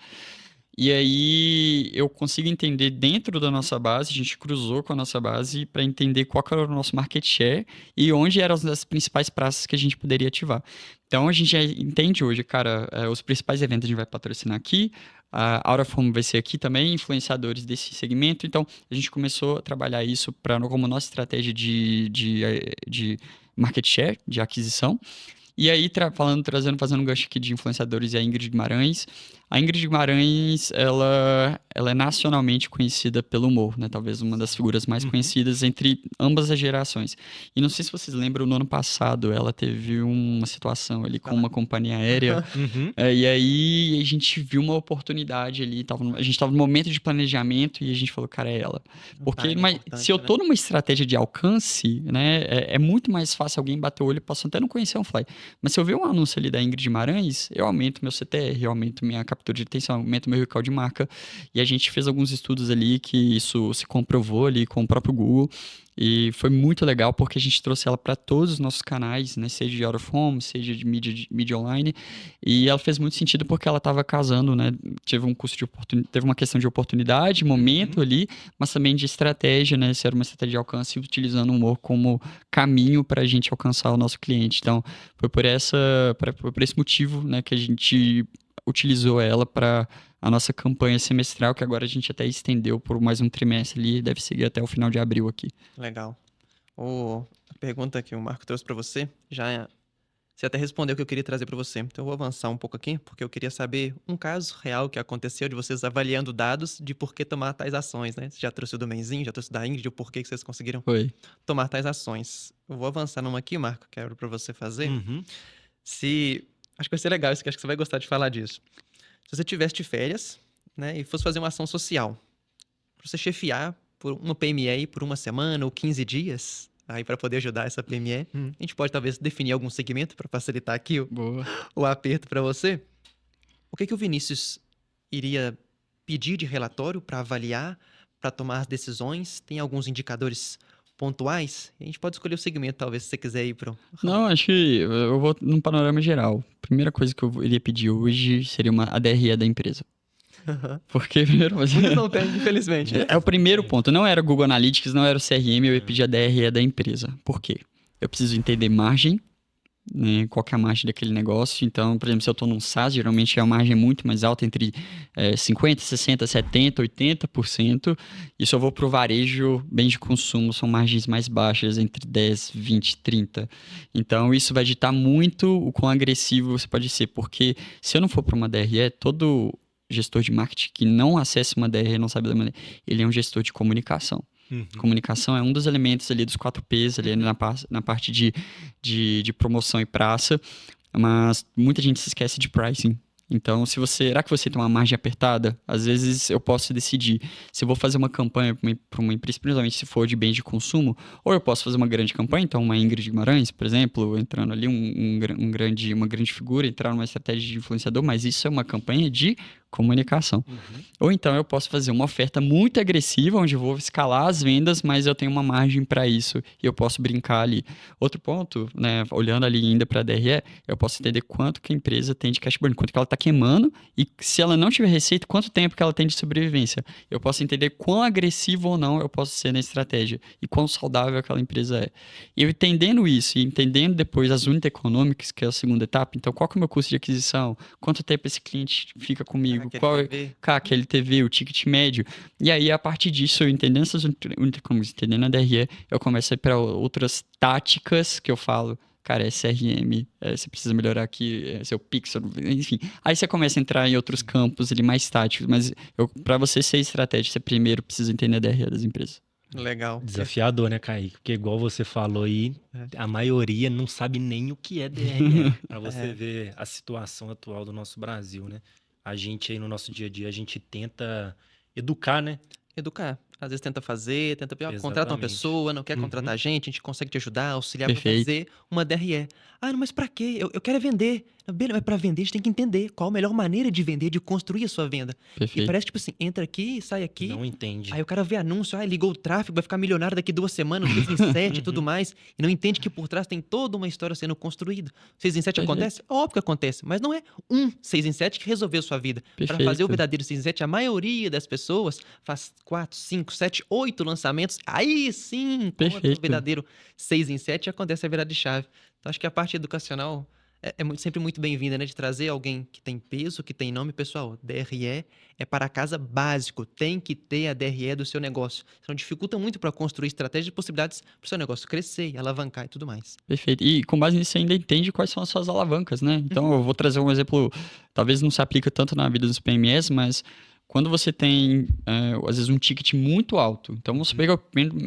E aí eu consigo entender dentro da nossa base, a gente cruzou com a nossa base para entender qual era o nosso market share e onde eram as principais praças que a gente poderia ativar. Então a gente já entende hoje, cara, os principais eventos a gente vai patrocinar aqui, a Auraform vai ser aqui também, influenciadores desse segmento. Então a gente começou a trabalhar isso como nossa estratégia de market share, de aquisição. E aí, fazendo um gancho aqui de influenciadores e a Ingrid Guimarães. A Ingrid Guimarães, ela é nacionalmente conhecida pelo humor, né? Talvez uma das figuras mais conhecidas entre ambas as gerações. E não sei se vocês lembram, no ano passado, ela teve uma situação ali com uma companhia aérea. E aí, a gente viu uma oportunidade ali. A gente estava no momento de planejamento e a gente falou, cara, é ela. Porque se eu tô numa estratégia de alcance, né? É muito mais fácil alguém bater o olho, posso até não conhecer um Fly. Mas se eu ver um anúncio ali da Ingrid Guimarães, eu aumento meu CTR, eu aumento minha captura de atenção, aumento meu recall de marca. E a gente fez alguns estudos ali que isso se comprovou ali com o próprio Google. E foi muito legal porque a gente trouxe ela para todos os nossos canais, né? Seja de out of home, seja de mídia online. E ela fez muito sentido porque ela estava casando, né? Teve uma questão de oportunidade, momento ali, mas também de estratégia, né? Se era uma estratégia de alcance, utilizando o humor como caminho para a gente alcançar o nosso cliente. Então, foi por esse motivo, né, que a gente utilizou ela para a nossa campanha semestral, que agora a gente até estendeu por mais um trimestre ali, deve seguir até o final de abril aqui. Legal. A pergunta que o Marco trouxe para você já Você até respondeu o que eu queria trazer para você. Então eu vou avançar um pouco aqui, porque eu queria saber um caso real que aconteceu de vocês avaliando dados de por que tomar tais ações, né? Você já trouxe o do Menzinho, já trouxe da Ingrid, o porquê que vocês conseguiram Foi. tomar tais ações. Eu vou avançar numa aqui, Marco, quero para você fazer. Uhum. Acho que vai ser legal isso, que acho que você vai gostar de falar disso. Se você tivesse de férias, né, e fosse fazer uma ação social, para você chefiar por uma PME por uma semana ou 15 dias, aí para poder ajudar essa PME, a gente pode talvez definir algum segmento para facilitar aqui Boa. o aperto para você. O que o Vinícius iria pedir de relatório para avaliar, para tomar as decisões? Tem alguns indicadores pontuais? A gente pode escolher o segmento, talvez, se você quiser ir para Não, acho que eu vou num panorama geral. Primeira coisa que eu iria pedir hoje seria a DRE da empresa. Porque primeiro você... Muitos não têm, infelizmente. É o primeiro ponto. Não era o Google Analytics, não era o CRM, eu ia pedir a DRE da empresa. Por quê? Eu preciso entender margem, né, qual que é a margem daquele negócio. Então, por exemplo, se eu estou num SaaS, geralmente a margem é muito mais alta, entre 50%, 60%, 70%, 80%. E se eu vou para o varejo, bens de consumo, são margens mais baixas, entre 10%, 20%, 30%. Então, isso vai ditar muito o quão agressivo você pode ser, porque se eu não for para uma DRE, todo gestor de marketing que não acessa uma DRE, não sabe da maneira, ele é um gestor de comunicação. Comunicação é um dos elementos ali dos 4Ps, ali na parte de promoção e praça, mas muita gente se esquece de pricing. Então, será que você tem uma margem apertada? Às vezes eu posso decidir se eu vou fazer uma campanha para uma empresa, principalmente se for de bens de consumo, ou eu posso fazer uma grande campanha, então uma Ingrid Guimarães, por exemplo, entrando ali uma grande figura, entrar numa estratégia de influenciador, mas isso é uma campanha de comunicação. Ou então eu posso fazer uma oferta muito agressiva, onde eu vou escalar as vendas, mas eu tenho uma margem para isso e eu posso brincar ali. Outro ponto, né, olhando ali ainda para a DRE, eu posso entender quanto que a empresa tem de cash burn, quanto que ela está queimando e se ela não tiver receita, quanto tempo que ela tem de sobrevivência. Eu posso entender quão agressivo ou não eu posso ser na estratégia e quão saudável aquela empresa é. E eu entendendo isso e entendendo depois as unidades econômicas, que é a segunda etapa, então qual que é o meu custo de aquisição, quanto tempo esse cliente fica comigo, qual é CAC, LTV, o ticket médio. E aí, a partir disso, eu entendendo essas unidades econômicas, entendendo a DRE, eu começo a ir para outras táticas que eu falo, cara, é CRM, você precisa melhorar aqui, seu pixel, enfim. Aí você começa a entrar em outros campos ali mais táticos, mas para você ser estratégico, você primeiro precisa entender a DRE das empresas. Legal. Desafiador, né, Kaique? Porque igual você falou aí, a maioria não sabe nem o que é DRE. Para você ver a situação atual do nosso Brasil, né? A gente aí no nosso dia a dia, a gente tenta educar, né? Educar. Às vezes tenta fazer, contrata uma Exatamente. pessoa, não quer contratar a gente consegue te ajudar, auxiliar para Perfeito. fazer uma DRE. Ah, não, mas para quê? Eu quero é vender. Beleza, mas para vender a gente tem que entender qual a melhor maneira de vender, de construir a sua venda. E Perfeito. parece tipo assim, entra aqui, sai aqui. Não entende. Aí o cara vê anúncio, ligou o tráfego, vai ficar milionário daqui 2 semanas, 6 em 7 e tudo mais. E não entende que por trás tem toda uma história sendo construída. 6 em 7 Perfeito. acontece? Óbvio que acontece, mas não é um 6 em 7 que resolveu sua vida. Para fazer o Perfeito. verdadeiro 6 em 7, a maioria das pessoas faz 4, 5, 7, 8 lançamentos. Aí sim, conta o Perfeito. verdadeiro 6 em 7 e acontece a virada de chave. Então acho que a parte educacional sempre muito bem-vinda, né? De trazer alguém que tem peso, que tem nome. Pessoal, DRE é para casa básico. Tem que ter a DRE do seu negócio. Então dificulta muito para construir estratégias e possibilidades para o seu negócio crescer, e alavancar e tudo mais. Perfeito. E com base nisso, você ainda entende quais são as suas alavancas, né? Então, eu vou trazer um exemplo, talvez não se aplica tanto na vida dos PMEs, mas quando você tem, às vezes, um ticket muito alto. Então, vamos pegar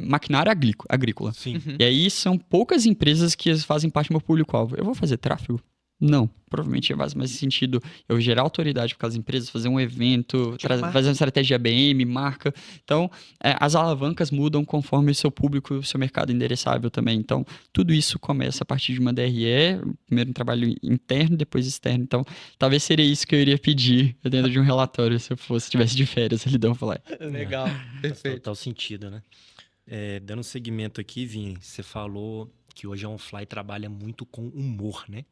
maquinário agrícola. Sim. E aí, são poucas empresas que fazem parte do meu público-alvo. Eu vou fazer tráfego? Não. Provavelmente faz mais sentido eu gerar autoridade para aquelas empresas, fazer um evento, fazer uma estratégia ABM, marca. Então, as alavancas mudam conforme o seu público e o seu mercado endereçável também. Então, tudo isso começa a partir de uma DRE, primeiro um trabalho interno, depois externo. Então, talvez seria isso que eu iria pedir dentro de um relatório se eu tivesse de férias ali, então falar. Legal, perfeito. Total sentido, né? Dando segmento aqui, Vini, você falou que hoje a OnFly trabalha muito com humor, né?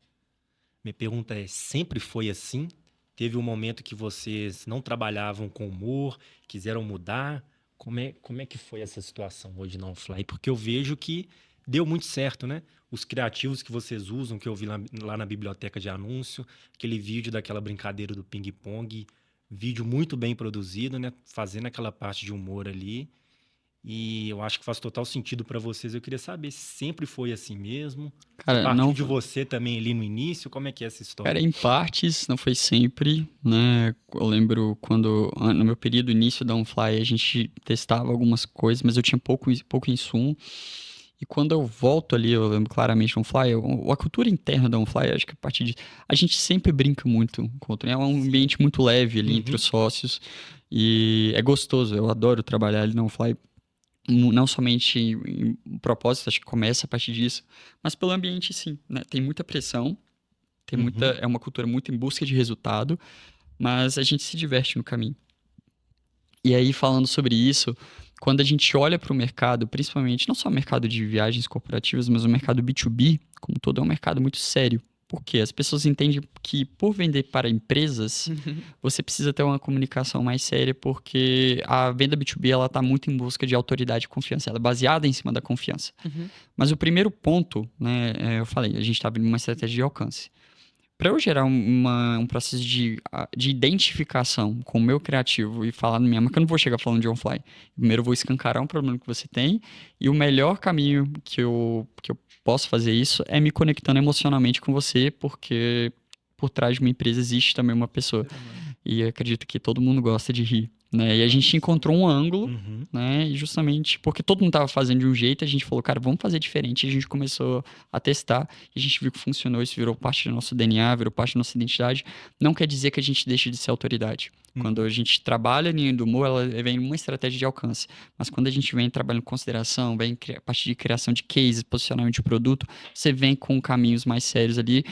Minha pergunta é, sempre foi assim? Teve um momento que vocês não trabalhavam com humor, quiseram mudar? Como é que foi essa situação hoje na OnFly? Porque eu vejo que deu muito certo, né? Os criativos que vocês usam, que eu vi lá na biblioteca de anúncio, aquele vídeo daquela brincadeira do ping-pong, vídeo muito bem produzido, né? Fazendo aquela parte de humor ali. E eu acho que faz total sentido para vocês. Eu queria saber se sempre foi assim mesmo. Cara, Partiu não, de você também ali no início? Como é que é essa cara, história? em partes, não foi sempre, né? Eu lembro quando, no meu período início da OnFly, a gente testava algumas coisas, mas eu tinha pouco insumo. E quando eu volto ali, eu lembro claramente da OnFly, a cultura interna da OnFly, acho que a partir de... A gente sempre brinca muito com o é um ambiente muito leve ali entre os sócios. E é gostoso, eu adoro trabalhar ali na OnFly. Não somente em propósito, acho que começa a partir disso, mas pelo ambiente sim, né? Tem muita pressão, é uma cultura muito em busca de resultado, mas a gente se diverte no caminho. E aí, falando sobre isso, quando a gente olha para o mercado, principalmente não só o mercado de viagens corporativas, mas o mercado B2B, como todo, é um mercado muito sério. Porque as pessoas entendem que por vender para empresas, você precisa ter uma comunicação mais séria, porque a venda B2B ela está muito em busca de autoridade e confiança, ela é baseada em cima da confiança. Mas o primeiro ponto, né, eu falei, a gente estava em uma estratégia de alcance. Para eu gerar um processo de identificação com o meu criativo e falar na minha marca, eu não vou chegar falando de OnFly. Primeiro eu vou escancarar um problema que você tem e o melhor caminho que eu posso fazer isso é me conectando emocionalmente com você, porque por trás de uma empresa existe também uma pessoa. E eu acredito que todo mundo gosta de rir, né? E a gente encontrou um ângulo, né? E justamente porque todo mundo estava fazendo de um jeito, a gente falou, cara, vamos fazer diferente. E a gente começou a testar e a gente viu que funcionou. Isso virou parte do nosso DNA, virou parte da nossa identidade. Não quer dizer que a gente deixe de ser autoridade. Quando a gente trabalha a linha do humor, ela vem uma estratégia de alcance. Mas quando a gente vem trabalhando com consideração, vem a partir de criação de cases, posicionamento de produto, você vem com caminhos mais sérios ali,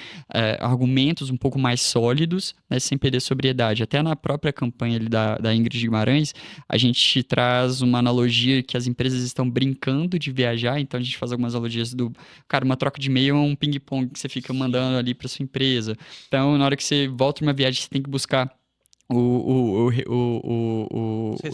argumentos um pouco mais sólidos, né, sem perder sobriedade. Até na própria campanha ali da Ingrid Guimarães, a gente traz uma analogia que as empresas estão brincando de viajar, então a gente faz algumas analogias do, cara, uma troca de e-mail é um ping-pong que você fica mandando ali para sua empresa. Então, na hora que você volta uma viagem, você tem que buscar o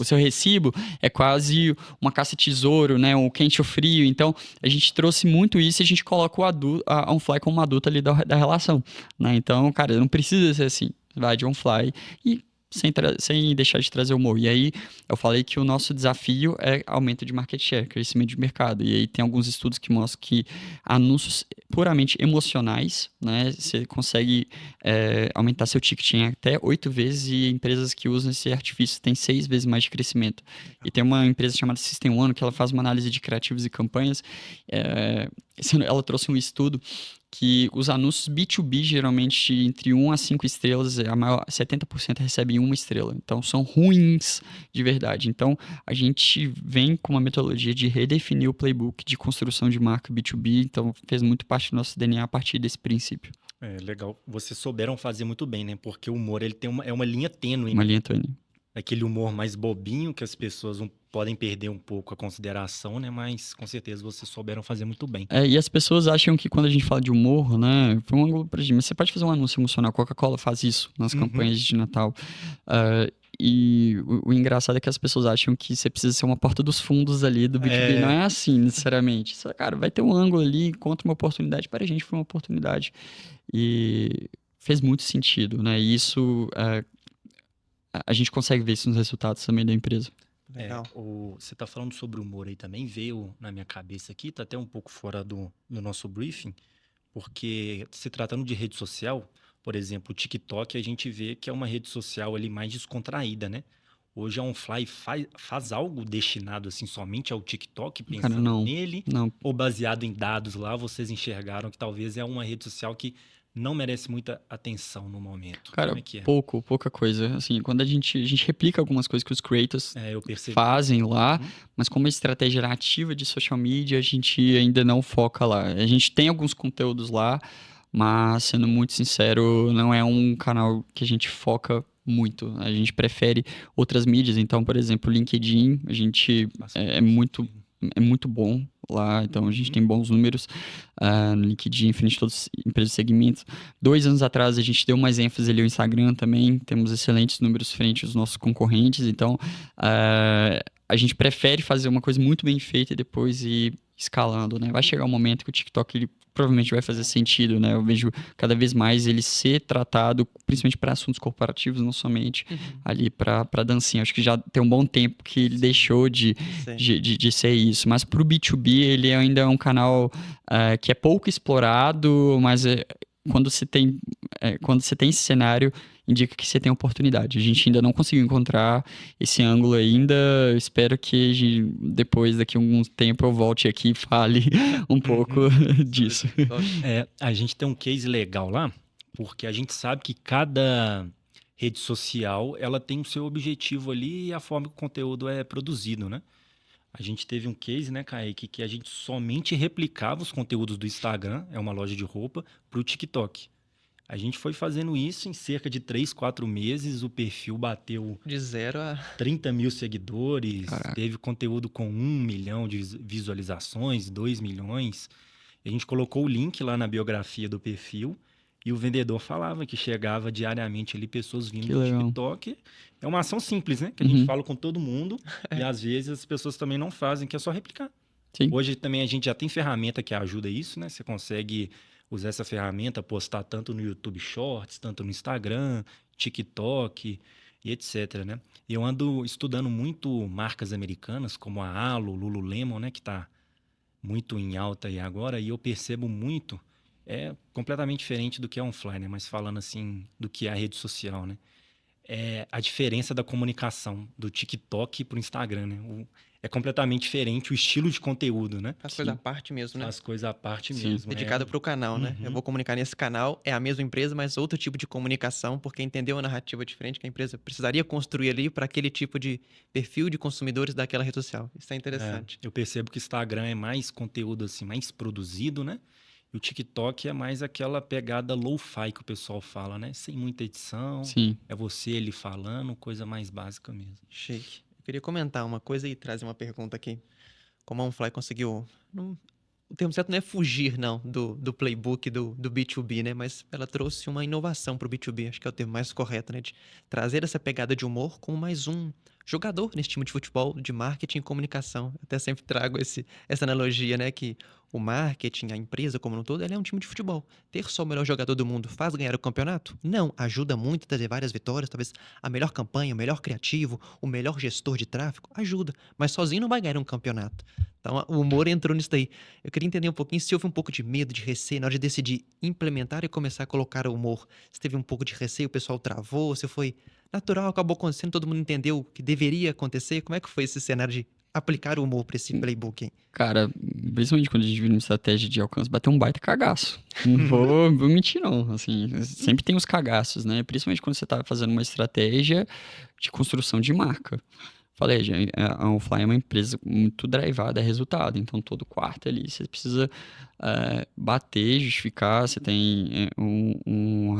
seu recibo, é quase uma caça-tesouro, né? Um quente ou frio. Então, a gente trouxe muito isso e a gente coloca a OnFly como um adulto ali da relação, né? Então, cara, não precisa ser assim. Vai de OnFly e sem deixar de trazer humor. E aí, eu falei que o nosso desafio é aumento de market share, crescimento de mercado. E aí, tem alguns estudos que mostram que anúncios puramente emocionais, né? Você consegue aumentar seu ticket em até 8 vezes e empresas que usam esse artifício têm 6 vezes mais de crescimento. E tem uma empresa chamada System One que ela faz uma análise de criativos e campanhas. Ela trouxe um estudo que os anúncios B2B, geralmente, entre 1 a 5 estrelas, 70% recebem 1 estrela. Então, são ruins de verdade. Então, a gente vem com uma metodologia de redefinir o playbook de construção de marca B2B. Então, fez muito parte do nosso DNA a partir desse princípio. Legal. Vocês souberam fazer muito bem, né? Porque o humor, ele tem uma linha tênue. Uma linha tênue. Aquele humor mais bobinho que as pessoas podem perder um pouco a consideração, né? Mas com certeza vocês souberam fazer muito bem. E as pessoas acham que quando a gente fala de humor, né? Foi um ângulo pra gente, mas você pode fazer um anúncio emocional. Coca-Cola faz isso nas campanhas de Natal. E o engraçado é que as pessoas acham que você precisa ser uma porta dos fundos ali do B2B. Não é assim, necessariamente. Só, cara, vai ter um ângulo ali, encontra uma oportunidade. Para a gente foi uma oportunidade. E fez muito sentido, né? E isso... a gente consegue ver isso nos resultados também da empresa. Legal. Você tá falando sobre o humor aí também, veio na minha cabeça aqui, tá até um pouco fora do nosso briefing, porque se tratando de rede social, por exemplo, o TikTok, a gente vê que é uma rede social ali mais descontraída, né? Hoje a OnFly faz algo destinado assim somente ao TikTok, pensando nele, ou baseado em dados lá, vocês enxergaram que talvez é uma rede social que não merece muita atenção no momento. Cara, como é que é? pouca coisa. Assim, quando a gente replica algumas coisas que os creators fazem lá, mas como estratégia nativa de social media, a gente ainda não foca lá. A gente tem alguns conteúdos lá, mas, sendo muito sincero, não é um canal que a gente foca muito. A gente prefere outras mídias. Então, por exemplo, o LinkedIn, a gente é muito bom lá, então a gente tem bons números no LinkedIn, frente a todas as empresas de segmentos. 2 anos atrás a gente deu mais ênfase ali no Instagram também, temos excelentes números frente aos nossos concorrentes, então a gente prefere fazer uma coisa muito bem feita e depois ir escalando, né? Vai chegar um momento que o TikTok ele provavelmente vai fazer sentido, né? Eu vejo cada vez mais ele ser tratado, principalmente para assuntos corporativos, não somente ali para dancinha. Acho que já tem um bom tempo que ele deixou de ser isso. Mas para o B2B, ele ainda é um canal que é pouco explorado, mas quando você tem esse cenário, indica que você tem oportunidade. A gente ainda não conseguiu encontrar esse ângulo ainda. Espero que depois, daqui a algum tempo, eu volte aqui e fale um pouco disso. A gente tem um case legal lá, porque a gente sabe que cada rede social, ela tem o seu objetivo ali e a forma que o conteúdo é produzido, né? A gente teve um case, né, Kaique, que a gente somente replicava os conteúdos do Instagram, é uma loja de roupa, para o TikTok. A gente foi fazendo isso em cerca de 3, 4 meses, o perfil bateu de 0 a 30 mil seguidores, Caraca. teve conteúdo com 1 milhão de visualizações, 2 milhões. A gente colocou o link lá na biografia do perfil e o vendedor falava que chegava diariamente ali pessoas vindo Que do legal. TikTok. É uma ação simples, né? Que a gente fala com todo mundo e às vezes as pessoas também não fazem, que é só replicar. Sim. Hoje também a gente já tem ferramenta que ajuda isso, né? Você consegue usar essa ferramenta, postar tanto no YouTube Shorts, tanto no Instagram, TikTok e etc, né? Eu ando estudando muito marcas americanas, como a Alo, Lululemon, né? Que está muito em alta aí agora, e eu percebo muito, é completamente diferente do que é on-fly, né? Mas falando assim, do que é a rede social, né? É a diferença da comunicação do TikTok para o Instagram, né? É completamente diferente o estilo de conteúdo, né? faz coisa à parte mesmo, né? Faz coisa à parte Sim. mesmo. Dedicado para o canal, né? Eu vou comunicar nesse canal, é a mesma empresa, mas outro tipo de comunicação, porque entendeu a narrativa diferente que a empresa precisaria construir ali para aquele tipo de perfil de consumidores daquela rede social. Isso é interessante. Eu percebo que o Instagram é mais conteúdo assim, mais produzido, né? E o TikTok é mais aquela pegada lo-fi que o pessoal fala, né? Sem muita edição. Sim. É você ele falando, coisa mais básica mesmo. Chique. Eu queria comentar uma coisa e trazer uma pergunta aqui. Como a OnFly conseguiu... O termo certo não é fugir, não, do playbook do B2B, né? Mas ela trouxe uma inovação para o B2B. Acho que é o termo mais correto, né? De trazer essa pegada de humor com mais um jogador nesse time de futebol, de marketing e comunicação. Eu até sempre trago essa analogia, né? Que o marketing, a empresa como um todo, ela é um time de futebol. Ter só o melhor jogador do mundo faz ganhar o campeonato? Não. Ajuda muito a trazer várias vitórias, talvez a melhor campanha, o melhor criativo, o melhor gestor de tráfego. Ajuda. Mas sozinho não vai ganhar um campeonato. Então, o humor entrou nisso daí. Eu queria entender um pouquinho se houve um pouco de medo, de receio, na hora de decidir implementar e começar a colocar o humor. Se teve um pouco de receio, o pessoal travou, se foi natural, acabou acontecendo, todo mundo entendeu o que deveria acontecer. Como é que foi esse cenário de aplicar o humor para esse playbook, hein? Cara, principalmente quando a gente vira uma estratégia de alcance, bateu um baita cagaço. Não vou mentir, não. Assim, sempre tem os cagaços, né? Principalmente quando você tá fazendo uma estratégia de construção de marca. Falei, gente, a OnFly é uma empresa muito drivada a resultado. Então, todo quarto ali, você precisa bater, justificar. Você tem um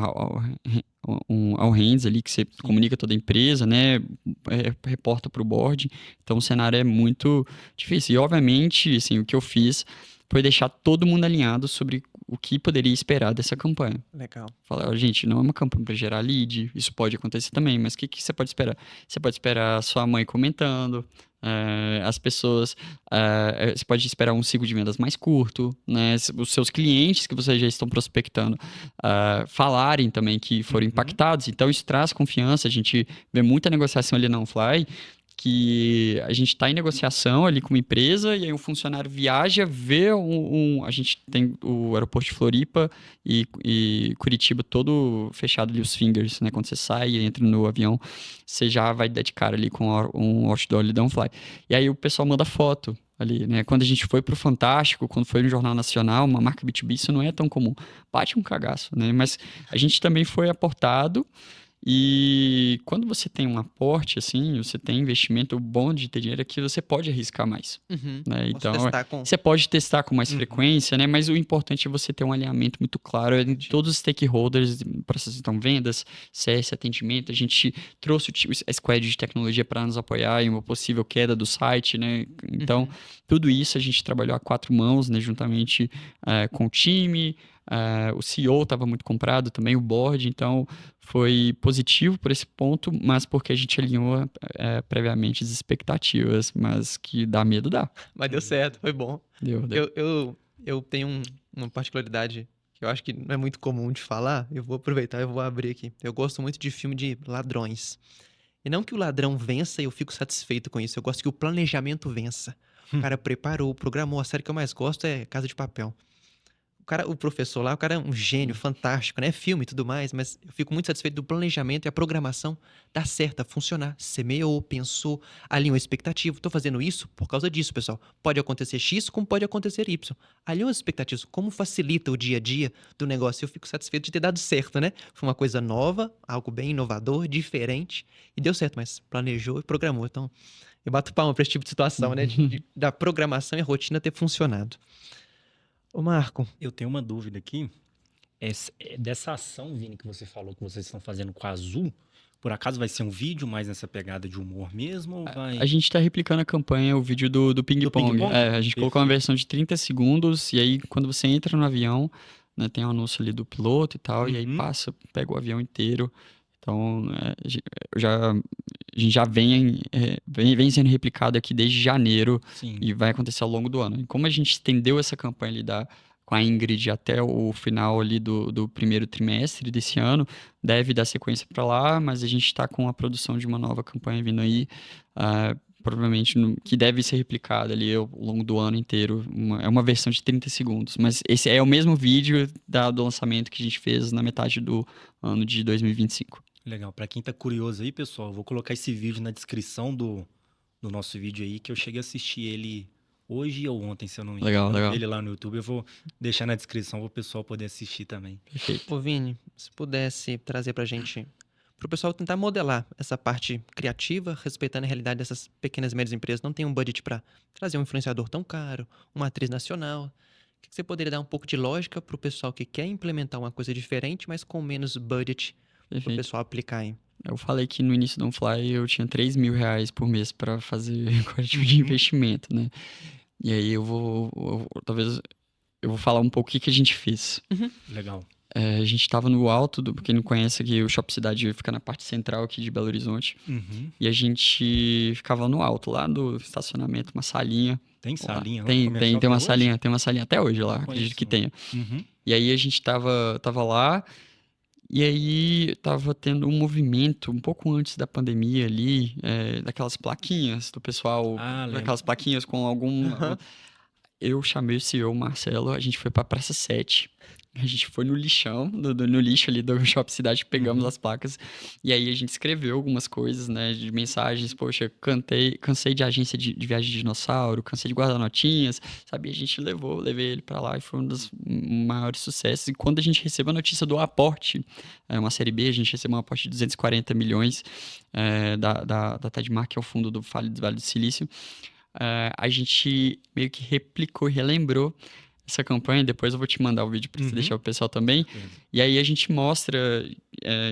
all hands ali que você comunica toda a empresa, né? Reporta para o board. Então, o cenário é muito difícil. E, obviamente, assim, o que eu fiz foi deixar todo mundo alinhado sobre o que poderia esperar dessa campanha. Legal. Falar, gente, não é uma campanha para gerar lead, isso pode acontecer também, mas o que você pode esperar? Você pode esperar a sua mãe comentando, as pessoas, você pode esperar um ciclo de vendas mais curto, né? Os seus clientes que vocês já estão prospectando falarem também que foram impactados, então isso traz confiança, a gente vê muita negociação ali na OnFly, que a gente está em negociação ali com uma empresa e aí um funcionário viaja, vê a gente tem o aeroporto de Floripa e Curitiba todo fechado ali, os fingers, né? Quando você sai e entra no avião, você já vai dar de cara ali com um outdoor ali da OnFly. E aí o pessoal manda foto ali, né? Quando a gente foi pro Fantástico, quando foi no Jornal Nacional, uma marca B2B, isso não é tão comum. Bate um cagaço, né? Mas a gente também foi aportado. E quando você tem um aporte, assim, você tem investimento, o bom de ter dinheiro é que você pode arriscar mais. Né? Então, você pode testar com mais frequência, né? Mas o importante é você ter um alinhamento muito claro entre todos os stakeholders, processos, então, vendas, CS, atendimento. A gente trouxe a squad de tecnologia para nos apoiar em uma possível queda do site, né? Então, tudo isso a gente trabalhou a 4 mãos, né? Juntamente com o time. O CEO estava muito comprado também, o board, então foi positivo por esse ponto, mas porque a gente alinhou previamente as expectativas, mas que dá medo, dá. Mas deu certo, foi bom. Deu. Eu tenho uma particularidade que eu acho que não é muito comum de falar. Eu vou aproveitar e vou abrir aqui. Eu gosto muito de filme de ladrões. E não que o ladrão vença e eu fico satisfeito com isso. Eu gosto que o planejamento vença. O cara preparou, programou. A série que eu mais gosto é Casa de Papel. O professor lá, o cara é um gênio, fantástico, né? Filme e tudo mais, mas eu fico muito satisfeito do planejamento e a programação dar certo, funcionar. Semeou, pensou, alinhou a expectativa. Tô fazendo isso por causa disso, pessoal. Pode acontecer X, como pode acontecer Y. Alinhou as expectativas, como facilita o dia a dia do negócio. Eu fico satisfeito de ter dado certo, né? Foi uma coisa nova, algo bem inovador, diferente, e deu certo, mas planejou e programou. Então, eu bato palma pra esse tipo de situação, né? Da programação e a rotina ter funcionado. Ô, Marco. Eu tenho uma dúvida aqui. Dessa ação, Vini, que você falou que vocês estão fazendo com a Azul, por acaso vai ser um vídeo mais nessa pegada de humor mesmo? Ou vai... A gente tá replicando a campanha, o vídeo do ping-pong. ping-pong? A gente colocou uma versão de 30 segundos, e aí quando você entra no avião, né, tem um anúncio ali do piloto e tal, e aí pega o avião inteiro. Então, a gente já vem sendo replicado aqui desde janeiro. Sim. E vai acontecer ao longo do ano. E como a gente estendeu essa campanha ali com a Ingrid até o final ali do primeiro trimestre desse ano, deve dar sequência para lá, mas a gente está com a produção de uma nova campanha vindo aí, provavelmente que deve ser replicada ali ao longo do ano inteiro. É uma versão de 30 segundos, mas esse é o mesmo vídeo do lançamento que a gente fez na metade do ano de 2025. Legal. Para quem tá curioso aí, pessoal, eu vou colocar esse vídeo na descrição do nosso vídeo aí, que eu cheguei a assistir ele hoje ou ontem, se eu não me engano. Legal. Ele lá no YouTube. Eu vou deixar na descrição para o pessoal poder assistir também. Perfeito. Ô, Vini, se pudesse trazer pra gente, pro pessoal tentar modelar essa parte criativa, respeitando a realidade dessas pequenas e médias empresas, não tem um budget para trazer um influenciador tão caro, uma atriz nacional. O que você poderia dar um pouco de lógica pro pessoal que quer implementar uma coisa diferente, mas com menos budget pro pessoal aplicar aí? Eu falei que no início do OnFly eu tinha R$3.000 por mês para fazer qualquer tipo de investimento, né? E aí talvez eu vou falar um pouco o que a gente fez. Legal. A gente estava no alto, quem não conhece aqui, o Shopping Cidade fica na parte central aqui de Belo Horizonte. E a gente ficava no alto, lá do estacionamento, uma salinha. Tem salinha? Tem uma salinha, tem uma salinha até hoje lá, acredito que tenha. E aí a gente tava lá, e aí tava tendo um movimento um pouco antes da pandemia ali, daquelas plaquinhas do pessoal, daquelas plaquinhas com algum... Eu chamei o CEO, o Marcelo, a gente foi pra Praça 7. A gente foi no lixão, no lixo ali do Shopping Cidade, pegamos as placas. E aí a gente escreveu algumas coisas, né, de mensagens. Poxa, cansei de agência de viagem de dinossauro, cansei de guardar notinhas, sabe? E a gente levei ele pra lá e foi um dos maiores sucessos. E quando a gente recebeu a notícia do aporte, uma série B, a gente recebeu um aporte de 240 milhões da Tadmar, que é o fundo do Vale do Silício. A gente meio que replicou e relembrou essa campanha. Depois eu vou te mandar o vídeo para você deixar o pessoal também. E aí a gente mostra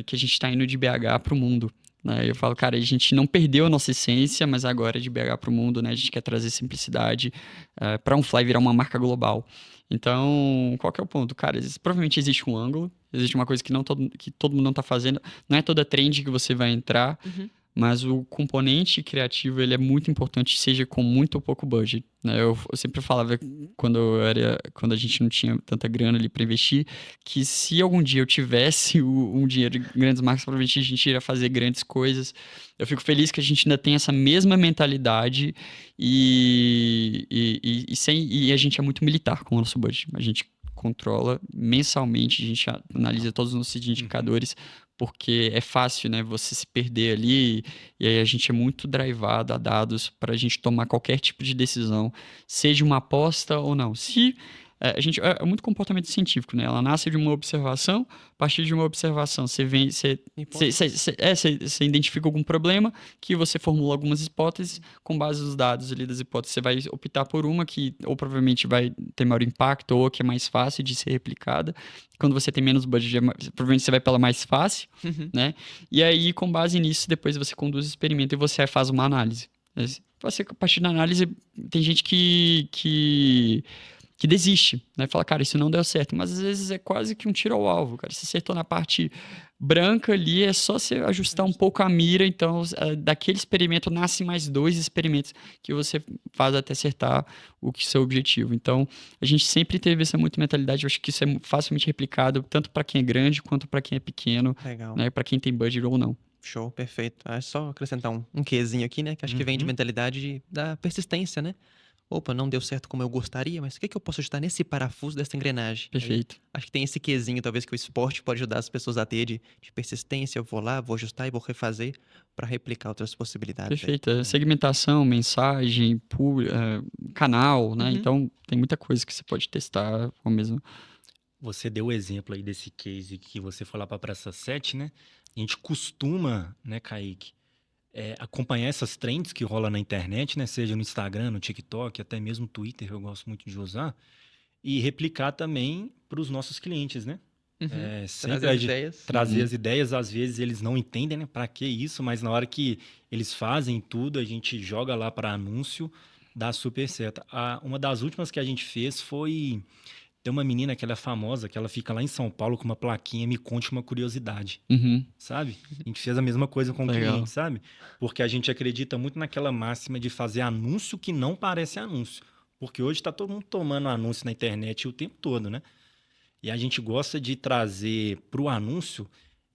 que a gente está indo de BH para o mundo, né? Eu falo, cara, a gente não perdeu a nossa essência, mas agora é de BH para o mundo, né? A gente quer trazer simplicidade para OnFly virar uma marca global. Então, qual que é o ponto? Cara, provavelmente existe um ângulo, existe uma coisa que todo mundo não está fazendo. Não é toda trend que você vai entrar, mas o componente criativo, ele é muito importante, seja com muito ou pouco budget, né? Eu sempre falava, quando a gente não tinha tanta grana ali para investir, que se algum dia eu tivesse um dinheiro de grandes marcas, provavelmente a gente iria fazer grandes coisas. Eu fico feliz que a gente ainda tem essa mesma mentalidade e a gente é muito militar com o nosso budget. A gente controla mensalmente, a gente analisa todos os nossos indicadores, porque é fácil, né, você se perder ali, e aí a gente é muito drivado a dados para a gente tomar qualquer tipo de decisão, seja uma aposta ou não. É muito comportamento científico, né? Ela nasce de uma observação, a partir de uma observação você identifica algum problema, que você formula algumas hipóteses, com base nos dados ali das hipóteses, você vai optar por uma que ou provavelmente vai ter maior impacto, ou que é mais fácil de ser replicada. Quando você tem menos budget, provavelmente você vai pela mais fácil, né? E aí, com base nisso, depois você conduz o experimento e você faz uma análise. A partir da análise, tem gente que que desiste, né? Fala, cara, isso não deu certo. Mas às vezes é quase que um tiro ao alvo, cara. Se acertou na parte branca ali, é só você ajustar um pouco a mira. Então, daquele experimento nascem mais 2 experimentos que você faz até acertar o que é seu objetivo. Então, a gente sempre teve essa muito mentalidade. Eu acho que isso é facilmente replicado, tanto para quem é grande quanto para quem é pequeno, Legal. né? Para quem tem budget ou não. Show, perfeito. É só acrescentar um quezinho aqui, né? Que acho que vem de mentalidade da persistência, né? Opa, não deu certo como eu gostaria, mas o que eu posso ajustar nesse parafuso dessa engrenagem? Aí, Perfeito. acho que tem esse quezinho, talvez, que o esporte pode ajudar as pessoas a ter de persistência. Eu vou lá, vou ajustar e vou refazer para replicar outras possibilidades. Perfeito. Segmentação, mensagem, canal, né? Uhum. Então, tem muita coisa que você pode testar ao mesmo. Você deu o exemplo aí desse case que você foi lá para a Praça 7, né? A gente costuma, né, Kaique, acompanhar essas trends que rolam na internet, né? Seja no Instagram, no TikTok, até mesmo no Twitter, eu gosto muito de usar. E replicar também para os nossos clientes, né? Uhum. Sempre Trazer as ideias. trazer as ideias, às vezes eles não entendem, né? Para que isso? Mas na hora que eles fazem tudo, a gente joga lá para anúncio, dá super certo. Uma das últimas que a gente fez foi... Tem uma menina que ela é famosa, que ela fica lá em São Paulo com uma plaquinha, me conte uma curiosidade, Uhum. sabe? A gente fez a mesma coisa com o Legal. cliente, sabe? Porque a gente acredita muito naquela máxima de fazer anúncio que não parece anúncio. Porque hoje está todo mundo tomando anúncio na internet o tempo todo, né? E a gente gosta de trazer para o anúncio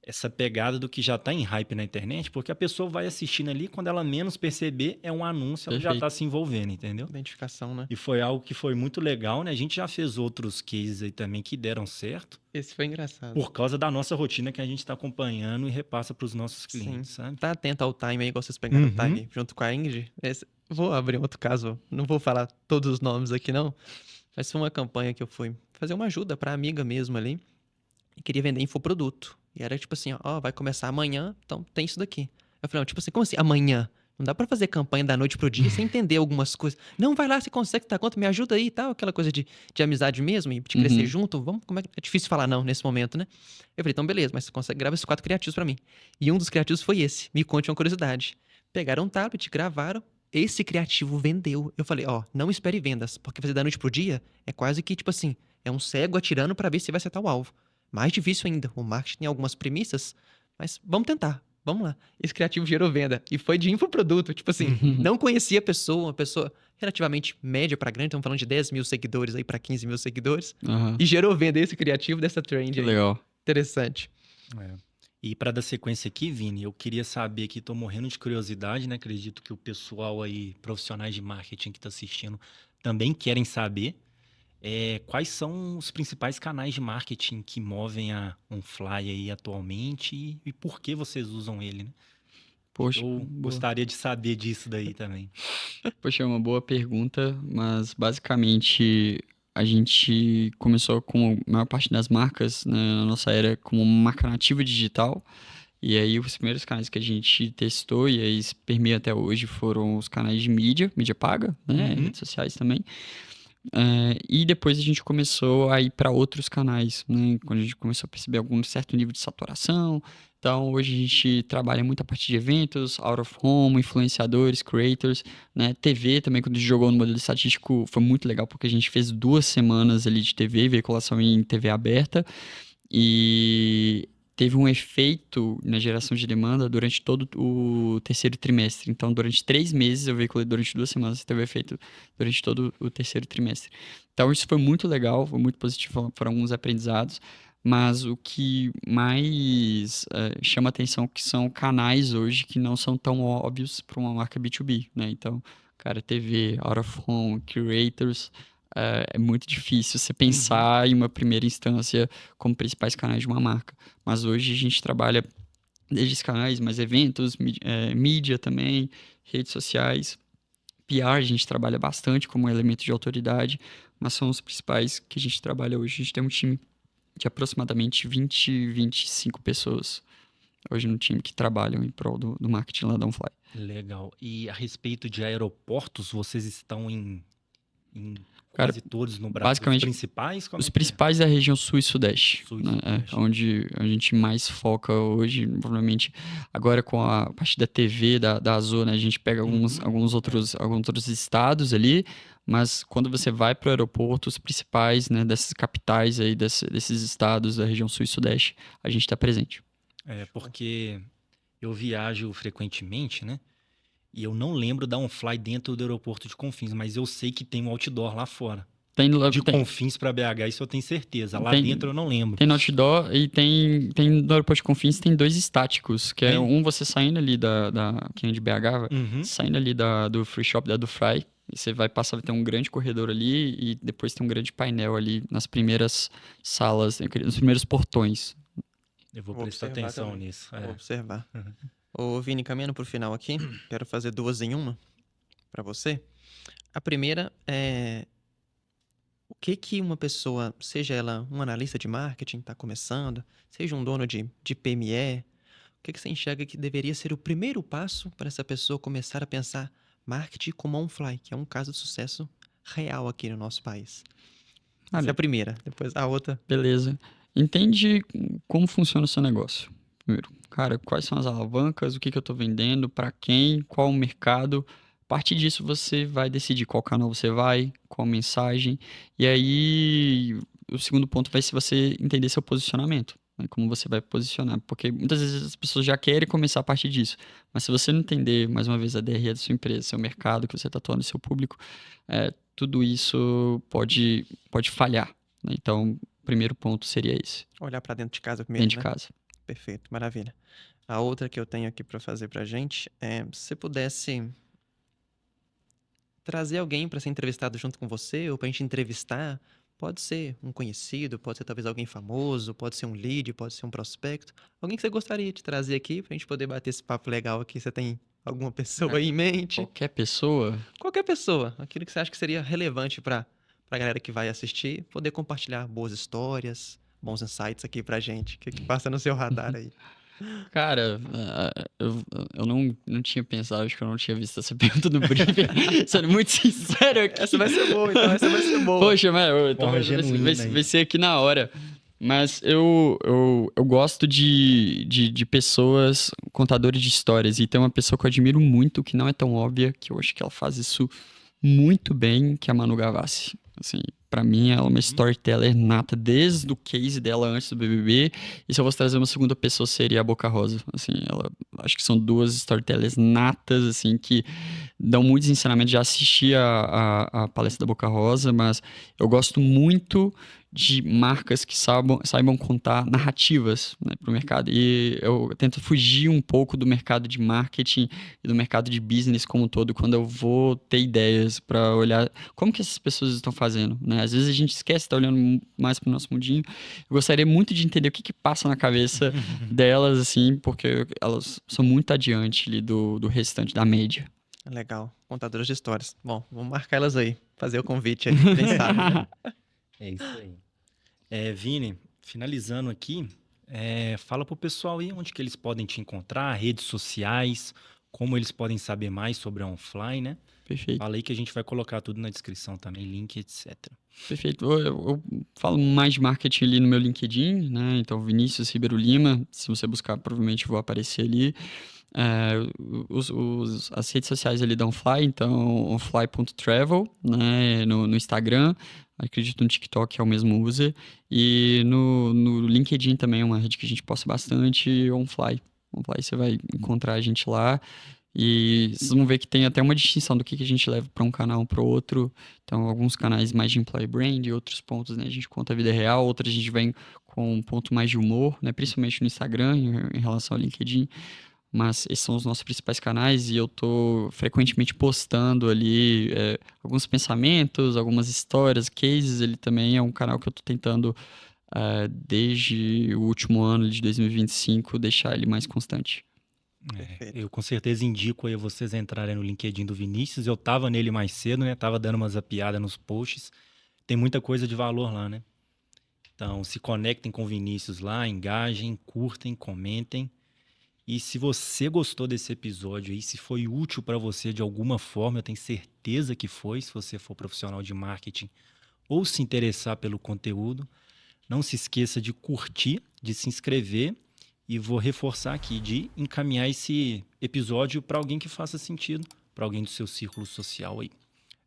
essa pegada do que já está em hype na internet, porque a pessoa vai assistindo ali, quando ela menos perceber, é um anúncio, ela já Perfeito. está se envolvendo, entendeu? Identificação, né? E foi algo que foi muito legal, né? A gente já fez outros cases aí também que deram certo Esse foi engraçado. por causa da nossa rotina que a gente está acompanhando e repassa para os nossos clientes, sabe? Tá atento ao time aí, igual vocês pegaram o Uhum. time junto com a Ingrid. Vou abrir um outro caso, não vou falar todos os nomes aqui não, mas foi uma campanha que eu fui fazer uma ajuda pra amiga mesmo ali e queria vender infoproduto. E era tipo assim, ó, vai começar amanhã, então tem isso daqui. Eu falei, tipo assim, como assim amanhã? Não dá pra fazer campanha da noite pro dia sem entender algumas coisas. Não, vai lá, você consegue, tá conta, me ajuda aí e tal, aquela coisa de amizade mesmo, e de crescer Uhum. junto. Vamos, como é que é difícil falar não nesse momento, né? Eu falei, então beleza, mas você consegue gravar esses 4 criativos pra mim. E um dos criativos foi esse, me conte uma curiosidade. Pegaram um tablet, gravaram, esse criativo vendeu. Eu falei, ó, não espere vendas, porque fazer da noite pro dia é quase que, tipo assim, é um cego atirando pra ver se vai acertar o alvo. Mais difícil ainda, o marketing tem algumas premissas, mas vamos tentar, vamos lá. Esse criativo gerou venda e foi de infoproduto, tipo assim, não conhecia a pessoa, uma pessoa relativamente média pra grande, estamos falando de 10 mil seguidores aí pra 15 mil seguidores, Aham. e gerou venda esse criativo dessa trend Que aí. legal. Interessante. E para dar sequência aqui, Vini, eu queria saber aqui, tô morrendo de curiosidade, né? Acredito que o pessoal aí, profissionais de marketing que tá assistindo, também querem saber quais são os principais canais de marketing que movem a OnFly aí atualmente e por que vocês usam ele, né? Poxa, Eu boa. gostaria de saber disso daí também. Poxa, é uma boa pergunta, mas basicamente a gente começou com a maior parte das marcas, né, na nossa era como uma marca nativa digital. E aí os primeiros canais que a gente testou e aí permeia até hoje foram os canais de mídia paga, né, Uhum. redes sociais também. E depois a gente começou a ir para outros canais, né? Quando a gente começou a perceber algum certo nível de saturação. Então, hoje a gente trabalha muito a partir de eventos, out of home, influenciadores, creators, né? TV também, quando a gente jogou no modelo estatístico, foi muito legal, porque a gente fez 2 semanas ali de TV, veiculação em TV aberta, e teve um efeito na geração de demanda durante todo o terceiro trimestre. Então, durante 3 meses, eu veiculei durante 2 semanas, teve efeito durante todo o terceiro trimestre. Então, isso foi muito legal, foi muito positivo, foram alguns aprendizados. Mas o que mais chama atenção que são canais hoje que não são tão óbvios para uma marca B2B, né? Então, cara, TV, out of home, curators, é muito difícil você pensar em uma primeira instância como principais canais de uma marca. Mas hoje a gente trabalha desde os canais, mais eventos, mídia também, redes sociais. PR a gente trabalha bastante como elemento de autoridade, mas são os principais que a gente trabalha hoje. A gente tem um time de aproximadamente 20, 25 pessoas hoje no time que trabalham em prol do marketing lá da OnFly. Legal. E a respeito de aeroportos, vocês estão em Cara, quase todos no Brasil? basicamente, Os principais? Como Os é que é? principais da região sul e sudeste, Sul e né? sudeste. Onde a gente mais foca hoje, provavelmente agora com a parte da TV, da Azul, né? A gente pega alguns outros estados ali, mas quando você vai para o aeroporto, os principais, né, dessas capitais aí, desses estados da região sul e sudeste, a gente está presente. Porque eu viajo frequentemente, né? E eu não lembro da on-fly dentro do aeroporto de Confins, mas eu sei que tem um outdoor lá fora. Tem, De tem, Confins para BH, isso eu tenho certeza. Lá tem, dentro eu não lembro. tem no outdoor e tem no aeroporto de Confins tem 2 estáticos, que é um você saindo ali quem é de BH, saindo ali do free shop da Dufry, e você vai passar, vai ter um grande corredor ali e depois tem um grande painel ali nas primeiras salas, nos primeiros portões. Eu vou prestar atenção também. nisso. Vou observar. Ô, Vini, caminhando pro final aqui, quero fazer 2 em 1 para você. A primeira é o que uma pessoa, seja ela um analista de marketing, está começando, seja um dono de PME, o que você enxerga que deveria ser o primeiro passo para essa pessoa começar a pensar marketing como on-fly, que é um caso de sucesso real aqui no nosso país? Essa é a primeira, depois a outra. Beleza. Entende como funciona o seu negócio. Primeiro, cara, quais são as alavancas, o que eu estou vendendo, para quem, qual o mercado. A partir disso, você vai decidir qual canal você vai, qual mensagem. E aí, o segundo ponto vai ser você entender seu posicionamento, né? Como você vai posicionar. Porque muitas vezes as pessoas já querem começar a partir disso. Mas se você não entender, mais uma vez, a DRE da sua empresa, seu mercado, que você está atuando, seu público, tudo isso pode falhar, né? Então, o primeiro ponto seria esse. Olhar para dentro de casa primeiro, Dentro de casa. Perfeito, maravilha. A outra que eu tenho aqui para fazer pra gente é se você pudesse trazer alguém para ser entrevistado junto com você ou pra gente entrevistar, pode ser um conhecido, pode ser talvez alguém famoso, pode ser um lead, pode ser um prospecto, alguém que você gostaria de trazer aqui pra gente poder bater esse papo legal aqui. Você tem alguma pessoa aí em mente? Qualquer pessoa? Qualquer pessoa, aquilo que você acha que seria relevante pra galera que vai assistir, poder compartilhar boas histórias, bons insights aqui pra gente. O que passa no seu radar aí? Cara, eu não tinha pensado, acho que eu não tinha visto essa pergunta no briefing. Sendo muito sincero aqui. Essa vai ser boa, então. Essa vai ser boa. Poxa, mas então Genuína vai ser aqui na hora. Mas eu gosto de pessoas, contadores de histórias. E tem uma pessoa que eu admiro muito, que não é tão óbvia, que eu acho que ela faz isso muito bem, que é a Manu Gavassi. Assim, pra mim, ela é uma storyteller nata, desde o case dela antes do BBB. E se eu fosse trazer uma segunda pessoa, seria a Boca Rosa. Assim, acho que são 2 storytellers natas, assim, que dão muitos ensinamentos. Já assisti a palestra da Boca Rosa, mas eu gosto muito de marcas que saibam contar narrativas, né, para o mercado. E eu tento fugir um pouco do mercado de marketing e do mercado de business como um todo, quando eu vou ter ideias para olhar como que essas pessoas estão fazendo, né? Às vezes a gente esquece, está olhando mais para o nosso mundinho. Eu gostaria muito de entender o que passa na cabeça delas, assim, porque elas são muito adiante ali do restante, da média. Legal. Contadoras de histórias. Bom, vamos marcar elas aí. Fazer o convite aí, quem sabe, né? É isso aí. Vini, finalizando aqui, fala pro pessoal aí onde que eles podem te encontrar, redes sociais, como eles podem saber mais sobre a on-fly, né? Perfeito. Fala aí que a gente vai colocar tudo na descrição também, link, etc. Perfeito. Eu falo mais de marketing ali no meu LinkedIn, né? Então, Vinícius Ribeiro Lima, se você buscar, provavelmente vou aparecer ali. As redes sociais ali da OnFly, então onfly.travel, né, no Instagram, acredito no TikTok é o mesmo user, e no LinkedIn também é uma rede que a gente posta bastante, OnFly você vai encontrar a gente lá, e vocês vão ver que tem até uma distinção do que a gente leva para um canal para o outro. Então, alguns canais mais de employee brand, outros pontos, né, a gente conta a vida real, outros a gente vem com um ponto mais de humor, né, principalmente no Instagram, em relação ao LinkedIn. Mas esses são os nossos principais canais e eu tô frequentemente postando ali alguns pensamentos, algumas histórias, cases. Ele também é um canal que eu tô tentando, desde o último ano de 2025, deixar ele mais constante. Eu com certeza indico aí vocês entrarem no LinkedIn do Vinícius. Eu tava nele mais cedo, né? Tava dando umas zapiadas nos posts. Tem muita coisa de valor lá, né? Então, se conectem com o Vinícius lá, engajem, curtem, comentem. E se você gostou desse episódio aí, se foi útil para você de alguma forma, eu tenho certeza que foi, se você for profissional de marketing ou se interessar pelo conteúdo, não se esqueça de curtir, de se inscrever e vou reforçar aqui de encaminhar esse episódio para alguém que faça sentido, para alguém do seu círculo social aí.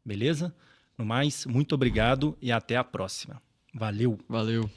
Beleza? No mais, muito obrigado e até a próxima. Valeu! Valeu.